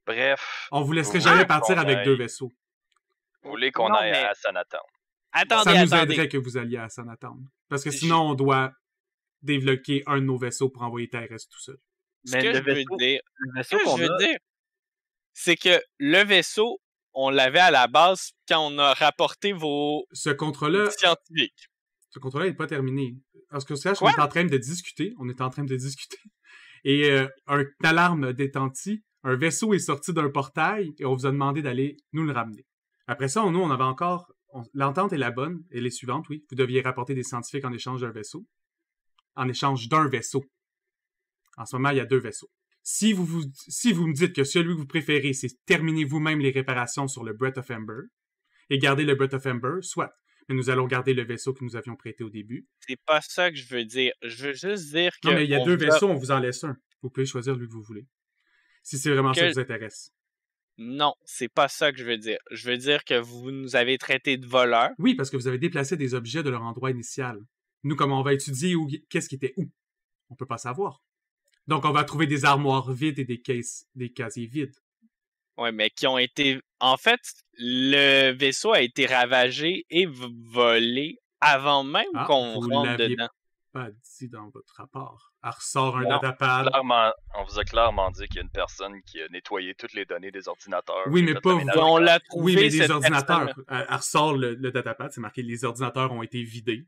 Bref, On vous laisserait Vous jamais voulez partir qu'on avec aille- 2 vaisseaux. vous voulez qu'on Non, aille mais- à Sanatan. Attendez, Ça nous attendez. aiderait que vous alliez à Sanatan. Parce que J'ai- sinon, on doit débloquer un de nos vaisseaux pour envoyer Terrestre tout seul. Ce Mais que le je veux vaisseau, dire, le ce vaisseau que qu'on je veux a, dire, c'est que le vaisseau, on l'avait à la base quand on a rapporté vos Ce contrat-là, scientifiques. n'est pas terminé. Parce que sache, on Quoi? est en train de discuter. Et un alarme détentie, un vaisseau est sorti d'un portail et on vous a demandé d'aller nous le ramener. Après ça, nous, on avait encore... L'entente est la bonne, elle est suivante, oui. Vous deviez rapporter des scientifiques en échange d'un vaisseau. En échange d'un vaisseau. En ce moment, il y a 2 vaisseaux. Si vous me dites que celui que vous préférez, c'est terminer vous-même les réparations sur le Breath of Ember et garder le Breath of Ember, soit. Mais nous allons garder le vaisseau que nous avions prêté au début. C'est pas ça que je veux dire. Je veux juste dire que. Non, mais il y a on 2 vous a- vaisseaux, on vous en laisse un. Vous pouvez choisir lui que vous voulez. Si c'est vraiment ça qui vous intéresse. Non, c'est pas ça que je veux dire. Je veux dire que vous nous avez traités de voleurs. Oui, parce que vous avez déplacé des objets de leur endroit initial. Nous, comment on va étudier qu'est-ce qui était où? On peut pas savoir. Donc, on va trouver des armoires vides et des casiers vides. Ouais, mais qui ont été. En fait, le vaisseau a été ravagé et volé avant même qu'on vous rentre l'aviez dedans. pas dit dans votre rapport. Elle ressort un Non, datapad. Clairement, on vous a clairement dit qu'il y a une personne qui a nettoyé toutes les données des ordinateurs. Oui, mais fait pas le vous. ménage. On l'a trouvé. Oui, mais des cette ordinateurs. personne-là. Elle ressort le datapad, c'est marqué les ordinateurs ont été vidés.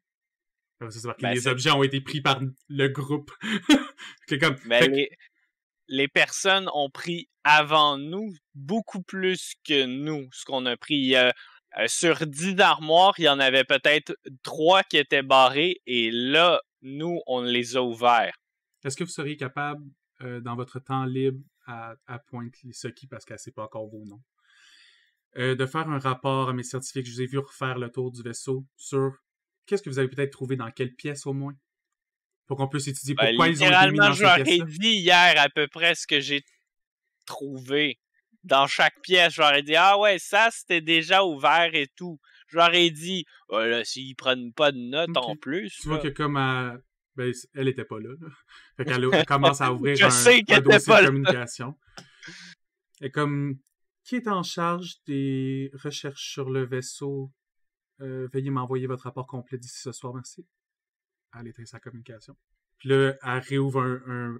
Après ça, c'est marqué Ben, les c'est- objets ont été pris par le groupe. C'est comme. Ben, fait que- les personnes ont pris avant nous beaucoup plus que nous, ce qu'on a pris. Sur 10 armoires, il y en avait peut-être 3 qui étaient barrées et là, nous, on les a ouverts. Est-ce que vous seriez capable, dans votre temps libre, à Pointe-les-Socky, parce qu'elle ne sait pas encore vos noms, de faire un rapport à mes scientifiques? Je vous ai vu refaire le tour du vaisseau sur qu'est-ce que vous avez peut-être trouvé dans quelle pièce au moins? Pour qu'on puisse étudier Ben, pourquoi ils ont été mis littéralement, dans je leur cette ai pièce-là. dit hier à peu près ce que j'ai trouvé. Dans chaque pièce, je leur ai dit « Ah ouais, ça, c'était déjà ouvert et tout. » Je leur ai dit « là, s'ils prennent pas de notes en Ok. plus... Tu vois là. que comme ben, elle était pas là. Fait qu'elle commence à ouvrir Je sais qu'elle un était dossier pas de là. communication. Et comme qui est en charge des recherches sur le vaisseau? Veuillez m'envoyer votre rapport complet d'ici ce soir, merci. Elle éteint sa communication. Puis là, elle réouvre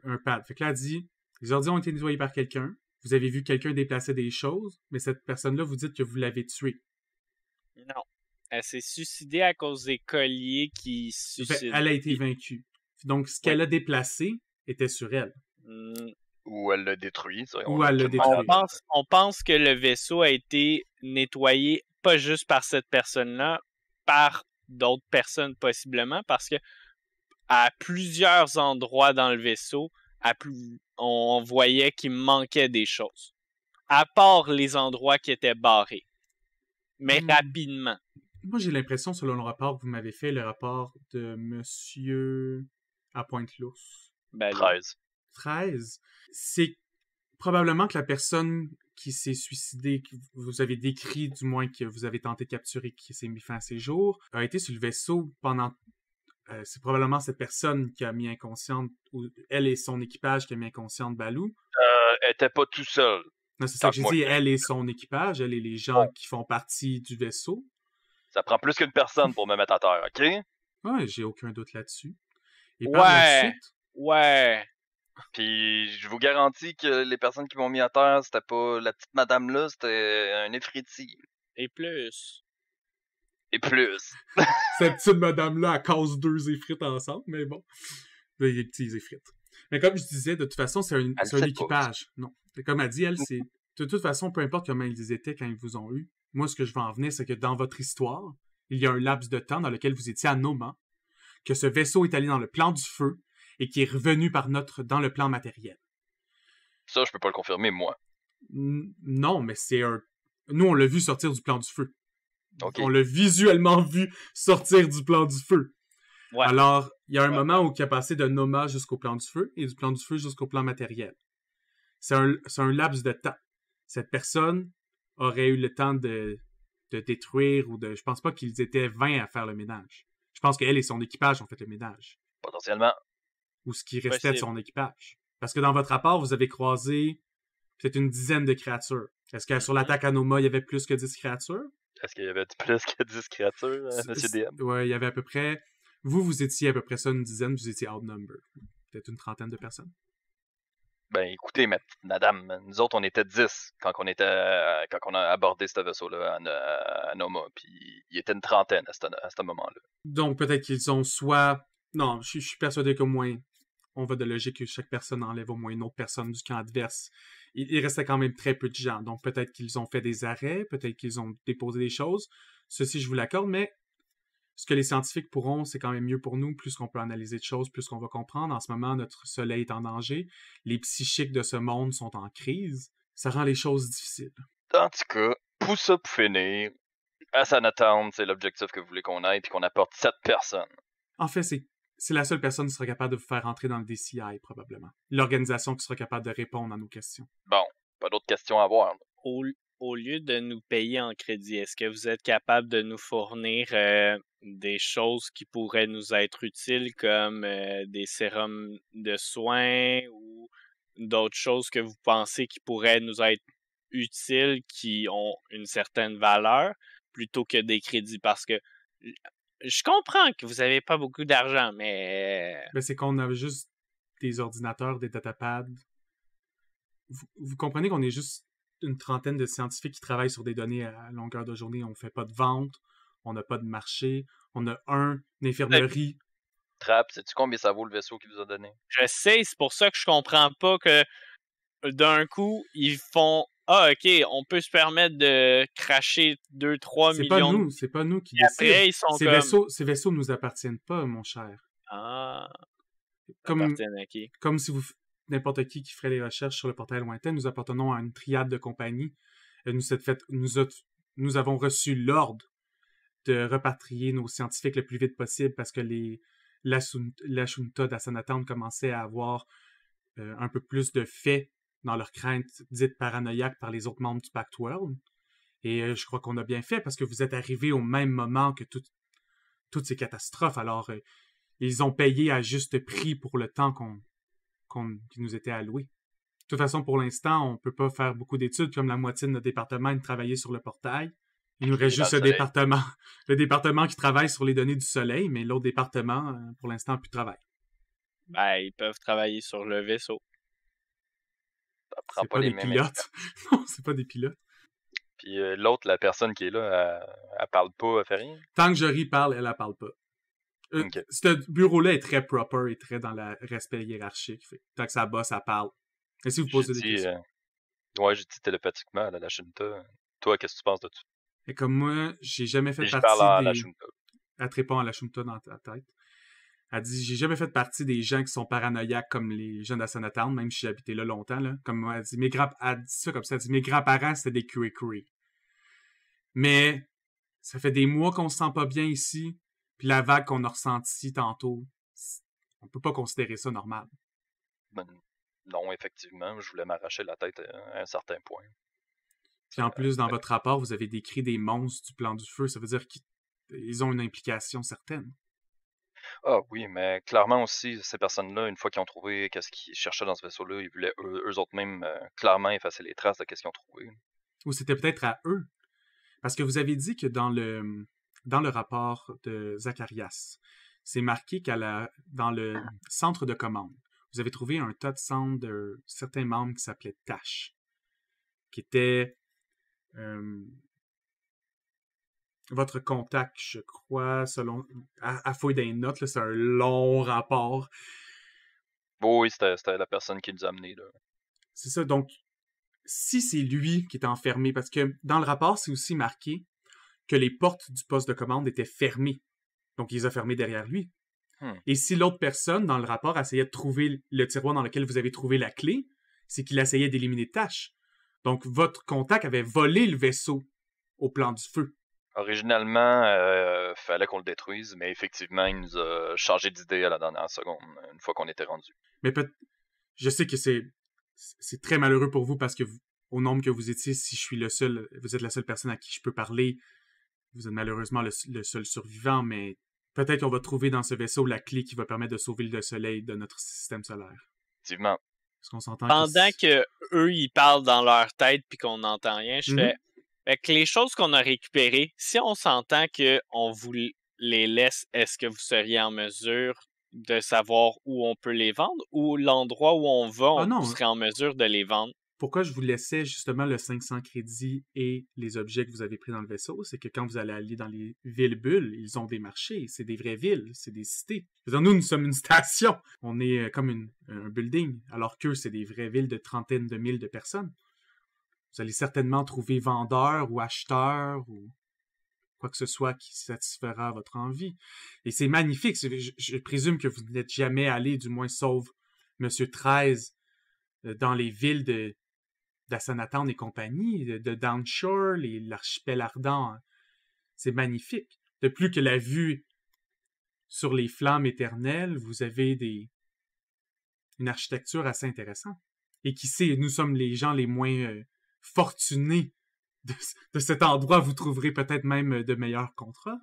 un pad. Fait que là, elle dit, les ordi ont été nettoyés par quelqu'un. Vous avez vu quelqu'un déplacer des choses, mais cette personne-là, vous dites que vous l'avez tuée. Non. Elle s'est suicidée à cause des colliers qui Fait, suicident. elle a été vaincue. Donc, ce qu'elle a déplacé était sur elle. Mm, Ou elle l'a détruit. Ça, Ou elle l'a aucune détruit. manière on pense que le vaisseau a été nettoyé pas juste par cette personne-là, par d'autres personnes possiblement, parce que à plusieurs endroits dans le vaisseau, on voyait qu'il manquait des choses. À part les endroits qui étaient barrés. Mais rapidement. Moi, j'ai l'impression, selon le rapport que vous m'avez fait, le rapport de Monsieur à Pointe-l'Ours, Ben, là, 13. 13, c'est probablement que la personne qui s'est suicidée, que vous avez décrit, du moins que vous avez tenté de capturer, qui s'est mis fin à ses jours, a été sur le vaisseau pendant... c'est probablement cette personne qui a mis inconsciente, ou elle et son équipage qui a mis inconsciente Balou. Elle était pas tout seul. Non, c'est ça que j'ai Moi, dit, elle et son équipage, elle et les gens qui font partie du vaisseau. Ça prend plus qu'une personne pour me mettre à terre, ok? Ouais, j'ai aucun doute là-dessus. Et par la Ouais. suite, Ouais. Puis je vous garantis que les personnes qui m'ont mis à terre, c'était pas la petite madame là, c'était un effriti. Et plus. Et plus. Cette petite madame-là, elle casse 2 frites ensemble, mais bon. Les petits frites. Mais comme je disais, de toute façon, c'est un sait pas. équipage. Non. Comme elle dit, elle, c'est... De toute façon, peu importe comment ils étaient quand ils vous ont eu, moi, ce que je veux en venir, c'est que dans votre histoire, il y a un laps de temps dans lequel vous étiez à Noma, que ce vaisseau est allé dans le plan du feu et qui est revenu dans le plan matériel. Ça, je peux pas le confirmer, moi. Non, mais c'est un... Nous, on l'a vu sortir du plan du feu. Ok. On l'a visuellement vu sortir du plan du feu. Ouais. Alors, il y a un moment où il a passé de Noma jusqu'au plan du feu et du plan du feu jusqu'au plan matériel. C'est un laps de temps. Cette personne aurait eu le temps de détruire ou de... Je pense pas qu'ils étaient 20 à faire le ménage. Je pense qu'elle et son équipage ont fait le ménage. Potentiellement. Ou ce qui restait de Possible. son équipage. Parce que dans votre rapport, vous avez croisé peut-être une dizaine de créatures. Est-ce que sur l'attaque à Noma, il y avait plus que 10 créatures? Est-ce qu'il y avait plus que 10 créatures, Monsieur DM? Ouais, il y avait à peu près... Vous étiez à peu près ça, une dizaine, vous étiez outnumber. Peut-être une trentaine de personnes. Ben, écoutez, madame, nous autres, on était 10 quand on a abordé ce vaisseau-là à Noma, puis il était une trentaine à ce moment-là. Donc, peut-être qu'ils ont soit... Non, je suis persuadé qu'au moins, on va de logique que chaque personne enlève au moins une autre personne du camp adverse. Il restait quand même très peu de gens, donc peut-être qu'ils ont fait des arrêts, peut-être qu'ils ont déposé des choses. Ceci, je vous l'accorde, mais ce que les scientifiques pourront, c'est quand même mieux pour nous. Plus qu'on peut analyser de choses, plus qu'on va comprendre. En ce moment, notre soleil est en danger. Les psychiques de ce monde sont en crise. Ça rend les choses difficiles. En tout cas, pour ça, pour finir, à Sanatown, c'est l'objectif que vous voulez qu'on aille, puis qu'on apporte 7 personnes. En fait, c'est la seule personne qui sera capable de vous faire entrer dans le DCI, probablement. L'organisation qui sera capable de répondre à nos questions. Bon, pas d'autres questions à voir. Au lieu de nous payer en crédit, est-ce que vous êtes capable de nous fournir des choses qui pourraient nous être utiles, comme des sérums de soins ou d'autres choses que vous pensez qui pourraient nous être utiles, qui ont une certaine valeur, plutôt que des crédits? Parce que je comprends que vous n'avez pas beaucoup d'argent, mais... Ben, c'est qu'on a juste des ordinateurs, des datapads. Vous comprenez qu'on est juste une trentaine de scientifiques qui travaillent sur des données à longueur de journée. On fait pas de vente, on n'a pas de marché, on a une infirmerie. Trap, sais-tu combien ça vaut le vaisseau qu'il vous a donné? Je sais, c'est pour ça que je comprends pas que d'un coup, ils font « Ah, OK, on peut se permettre de cracher 2-3 millions. » C'est pas nous qui Et après, décidons. ils sont Ces vaisseaux nous appartiennent pas, mon cher. Ah, Comme, appartiennent à qui? comme si n'importe qui ferait des recherches sur le portail lointain, nous appartenons à une triade de compagnies. Nous avons reçu l'ordre de repatrier nos scientifiques le plus vite possible parce que la Junta d'Assanatown commençait à avoir un peu plus de faits dans leurs craintes dites paranoïaques par les autres membres du Pact World. Et je crois qu'on a bien fait parce que vous êtes arrivés au même moment que toutes ces catastrophes. Alors, ils ont payé à juste prix pour le temps qui nous était alloué. De toute façon, pour l'instant, on peut pas faire beaucoup d'études comme la moitié de notre département est de travailler sur le portail. Il nous reste juste le département qui travaille sur les données du soleil, mais l'autre département, pour l'instant, n'a plus de travail. Ben, ils peuvent travailler sur le vaisseau. Ça prend C'est pas pas les des mêmes pilotes. Non, c'est pas des pilotes. Puis l'autre, la personne qui est là, elle parle pas, elle fait rien. Tant que Jory parle, elle parle pas. Ok. Ce bureau-là est très proper et très dans le respect hiérarchique. Fait. Tant que ça bosse, ça parle. Et si vous posez des questions? Ouais, j'ai dit télépathiquement à la Junta. Toi, qu'est-ce que tu penses de tout? Et comme moi, j'ai jamais fait Je partie parle à des... la Junta. Elle te répond à la Junta dans ta tête. Elle dit, j'ai jamais fait partie des gens qui sont paranoïaques comme les gens d'Assanatown, même si j'ai habité là longtemps, là. Comme moi, elle dit ça comme ça, elle dit, mes grands-parents, c'était des Curry. Mais, ça fait des mois qu'on se sent pas bien ici, puis la vague qu'on a ressentie tantôt, on peut pas considérer ça normal. Ben, non, effectivement, je voulais m'arracher la tête à un certain point. Puis en plus, dans votre rapport, vous avez décrit des monstres du plan du feu, ça veut dire qu'ils ont une implication certaine. Ah oui, mais clairement aussi, ces personnes-là, une fois qu'ils ont trouvé qu'est-ce qu'ils cherchaient dans ce vaisseau-là, ils voulaient eux autres même clairement effacer les traces de qu'est-ce qu'ils ont trouvé. Ou c'était peut-être à eux. Parce que vous avez dit que dans le rapport de Zacharias, c'est marqué dans le centre de commande, vous avez trouvé un tas de cendres de certains membres qui s'appelaient Tash, qui étaient votre contact, je crois, selon à fouille des notes, là, c'est un long rapport. Oh, oui, c'était la personne qui nous a amenés, là. C'est ça, donc, si c'est lui qui est enfermé, parce que dans le rapport, c'est aussi marqué que les portes du poste de commande étaient fermées. Donc, il les a fermées derrière lui. Et si l'autre personne, dans le rapport, essayait de trouver le tiroir dans lequel vous avez trouvé la clé, c'est qu'il essayait d'éliminer tâches. Donc, votre contact avait volé le vaisseau au plan du feu. Originalement, fallait qu'on le détruise, mais effectivement, il nous a changé d'idée à la dernière seconde, une fois qu'on était rendu. Mais je sais que c'est très malheureux pour vous parce que au nombre que vous étiez, si je suis le seul, vous êtes la seule personne à qui je peux parler, vous êtes malheureusement le seul survivant, mais peut-être qu'on va trouver dans ce vaisseau la clé qui va permettre de sauver le soleil de notre système solaire. Effectivement. Est-ce qu'on s'entend? Pendant que eux ils parlent dans leur tête puis qu'on n'entend rien, je fais fait que les choses qu'on a récupérées, si on s'entend que on vous les laisse, est-ce que vous seriez en mesure de savoir où on peut les vendre ou l'endroit où on va, vous serez en mesure de les vendre? Pourquoi je vous laissais justement le 500 crédits et les objets que vous avez pris dans le vaisseau, c'est que quand vous allez aller dans les villes-bulles, ils ont des marchés, c'est des vraies villes, c'est des cités. Nous sommes une station, on est comme un building, alors qu'eux, c'est des vraies villes de trentaines de mille de personnes. Vous allez certainement trouver vendeurs ou acheteurs ou quoi que ce soit qui satisfera votre envie. Et c'est magnifique, je présume que vous n'êtes jamais allé, du moins sauf Monsieur 13, dans les villes d'Assanatan et compagnie, de Downshore, l'archipel ardent, c'est magnifique. De plus que la vue sur les flammes éternelles, vous avez une architecture assez intéressante. Et qui sait, nous sommes les gens les moins fortunés de cet endroit. Vous trouverez peut-être même de meilleurs contrats.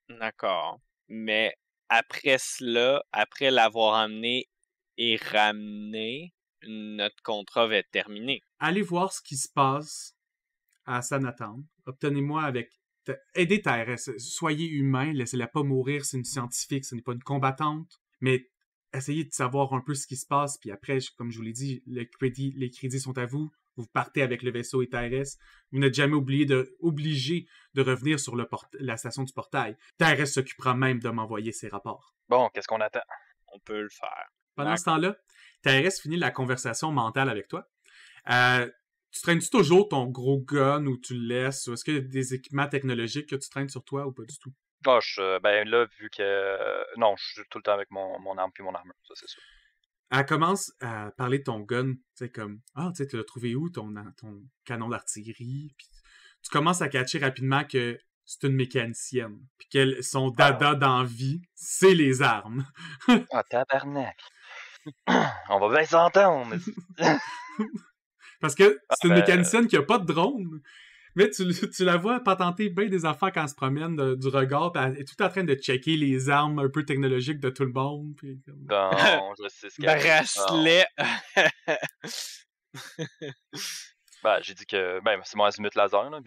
D'accord. Mais après cela, après l'avoir amené et ramené, notre contrat va être terminé. Allez voir ce qui se passe à Sanatan. Obtenez-moi aidez TRS. Soyez humain, laissez-la pas mourir, c'est une scientifique, ce n'est pas une combattante. Mais essayez de savoir un peu ce qui se passe, puis après, comme je vous l'ai dit, les crédits sont à vous. Vous partez avec le vaisseau et TRS. Vous n'êtes jamais obligé de revenir sur la station du portail. TRS s'occupera même de m'envoyer ses rapports. Bon, qu'est-ce qu'on attend? On peut le faire. Pendant ce temps-là, TRS finit la conversation mentale avec toi. Tu traînes-tu toujours ton gros gun ou tu le laisses? Est-ce qu'il y a des équipements technologiques que tu traînes sur toi ou pas du tout? Ah, ben là, vu que... Non, je suis tout le temps avec mon arme puis mon armure, ça c'est sûr. Elle commence à parler de ton gun, tu sais, comme « Ah, tu sais, tu l'as trouvé où, ton canon d'artillerie? » Puis tu commences à catcher rapidement que c'est une mécanicienne, puis que son dada d'envie, c'est les armes. Ah, tabarnak! On va bien s'entendre! Parce que c'est une mécanicienne qui a pas de drone, mais tu la vois patenter bien des affaires quand elle se promène du regard, pis elle est tout en train de checker les armes un peu technologiques de tout le monde. Pis comme... Bon, je sais ce qu'elle bracelet! Ben, j'ai dit que... Ben, c'est mon azimut laser, là.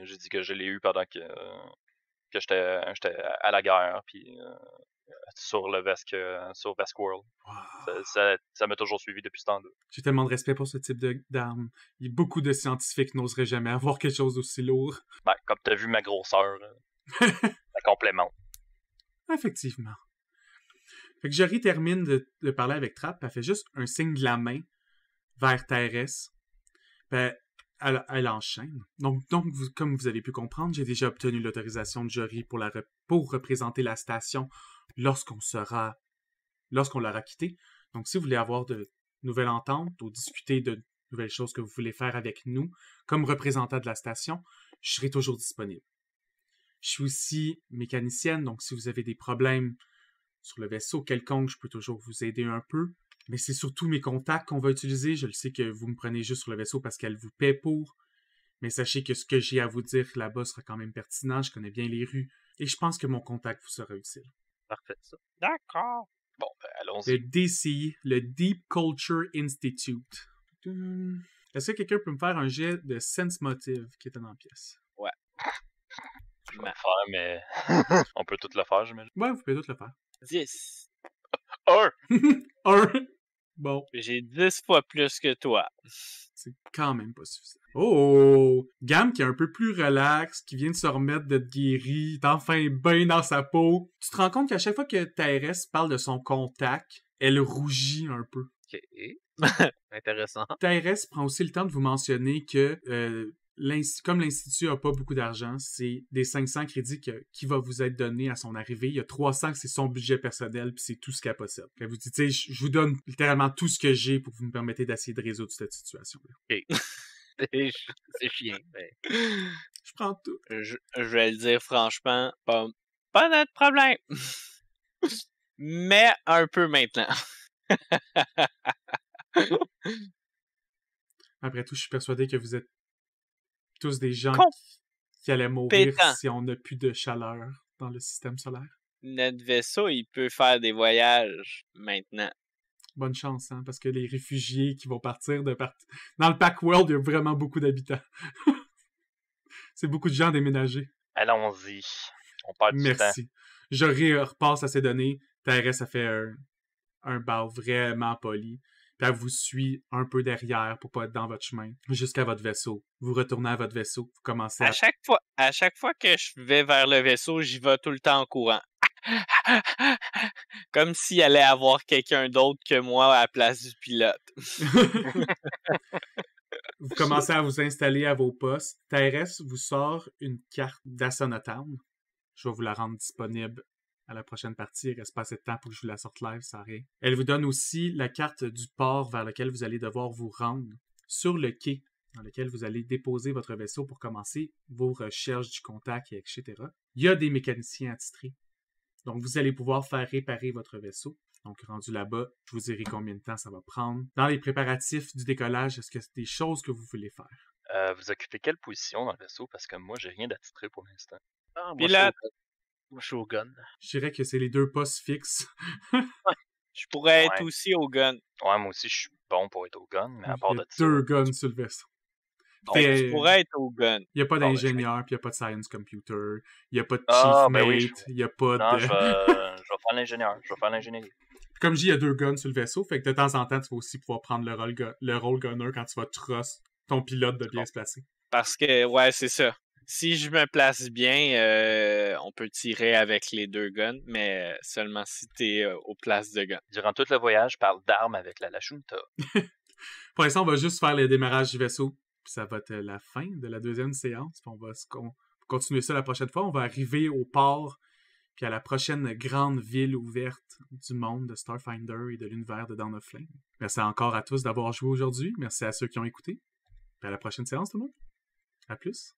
J'ai dit que je l'ai eu pendant que j'étais à la guerre, puis sur Westworld. Wow. Ça m'a toujours suivi depuis ce temps-là. J'ai tellement de respect pour ce type d'armes. Beaucoup de scientifiques n'oseraient jamais avoir quelque chose d'aussi lourd. Ben, comme t'as vu ma grosseur, ça complémente. Effectivement. Fait que Jory termine de parler avec Trapp, elle fait juste un signe de la main vers TRS. Ben, elle enchaîne. Donc comme vous avez pu comprendre, j'ai déjà obtenu l'autorisation de Jory pour représenter la station lorsqu'on l'aura quitté. Donc, si vous voulez avoir de nouvelles ententes ou discuter de nouvelles choses que vous voulez faire avec nous, comme représentant de la station, je serai toujours disponible. Je suis aussi mécanicienne, donc si vous avez des problèmes sur le vaisseau quelconque, je peux toujours vous aider un peu. Mais c'est surtout mes contacts qu'on va utiliser. Je le sais que vous me prenez juste sur le vaisseau parce qu'elle vous paie pour. Mais sachez que ce que j'ai à vous dire là-bas sera quand même pertinent. Je connais bien les rues. Et je pense que mon contact vous sera utile. Parfait, ça. D'accord. Bon, ben, allons-y. Le DCI, le Deep Culture Institute. Est-ce que quelqu'un peut me faire un jet de Sense Motive qui est dans la pièce? Ouais. Je vais le faire, mais on peut tout le faire, j'imagine. Ouais, vous pouvez tout le faire. 10. 1! 1! Bon. J'ai 10 fois plus que toi. C'est quand même pas suffisant. Oh! Gam qui est un peu plus relax, qui vient de se remettre d'être guéri, est enfin bien dans sa peau. Tu te rends compte qu'à chaque fois que Thérèse parle de son contact, elle rougit un peu. Ok. Intéressant. Thérèse prend aussi le temps de vous mentionner que comme l'Institut a pas beaucoup d'argent, c'est des 500 crédits qui va vous être donné à son arrivée. Il y a 300 que c'est son budget personnel, puis c'est tout ce qu'elle possède. Elle vous dit, tu sais, je vous donne littéralement tout ce que j'ai pour que vous me permettez d'essayer de résoudre cette situation-là. Ok. C'est chiant. Mais... Je prends tout. Je vais le dire franchement, pas notre problème. Mais un peu maintenant. Après tout, je suis persuadé que vous êtes tous des gens qui allaient mourir Compétent. si on n'a plus de chaleur dans le système solaire. Notre vaisseau, il peut faire des voyages maintenant. Bonne chance, hein, parce que les réfugiés qui vont partir dans le Pack-World, il y a vraiment beaucoup d'habitants. C'est beaucoup de gens déménagés. Allons-y. On perd du temps. Merci. Je repasse à ces données. Thérèse a fait un bow vraiment poli. Puis elle vous suit un peu derrière pour pas être dans votre chemin, jusqu'à votre vaisseau. Vous retournez à votre vaisseau, vous commencez À chaque fois que je vais vers le vaisseau, j'y vais tout le temps en courant. Comme s'il allait avoir quelqu'un d'autre que moi à la place du pilote. Vous commencez à vous installer à vos postes. Thérèse vous sort une carte d'Assonotown. Je vais vous la rendre disponible à la prochaine partie. Il reste pas assez de temps pour que je vous la sorte live, ça rien. Elle vous donne aussi la carte du port vers lequel vous allez devoir vous rendre, sur le quai dans lequel vous allez déposer votre vaisseau pour commencer vos recherches du contact, etc. Il y a des mécaniciens attitrés. Donc, vous allez pouvoir faire réparer votre vaisseau. Donc, rendu là-bas, je vous dirai combien de temps ça va prendre. Dans les préparatifs du décollage, est-ce que c'est des choses que vous voulez faire? Vous occupez quelle position dans le vaisseau? Parce que moi, j'ai rien d'attitré pour l'instant. Ah, Pilote. Moi, je suis au gun. Je dirais que c'est les 2 postes fixes. Je pourrais être Ouais. aussi au gun. Ouais, moi aussi, je suis bon pour être au gun, mais à part Il y a de ça... 2 guns sur le vaisseau. Je pourrais être au gun. Il n'y a pas ben, d'ingénieur, puis il n'y a pas de science computer, il n'y a pas de Ah, chief ben mate, oui, il n'y a pas Non, de... je vais faire l'ingénieur. Je vais faire l'ingénierie. Comme je dis, il y a 2 guns sur le vaisseau, fait que de temps en temps, tu vas aussi pouvoir prendre le rôle gunner quand tu vas trust ton pilote de bien se placer. Parce que, ouais, c'est ça. Si je me place bien, on peut tirer avec les 2 guns, mais seulement si t'es aux places de guns. Durant tout le voyage, je parle d'armes avec la Lashunta. Pour l'instant, on va juste faire le démarrage du vaisseau, puis ça va être la fin de la 2e séance, puis on va continuer ça la prochaine fois. On va arriver au port, puis à la prochaine grande ville ouverte du monde de Starfinder et de l'univers de Dawn of Flame. Merci encore à tous d'avoir joué aujourd'hui. Merci à ceux qui ont écouté. Puis à la prochaine séance, tout le monde. À plus.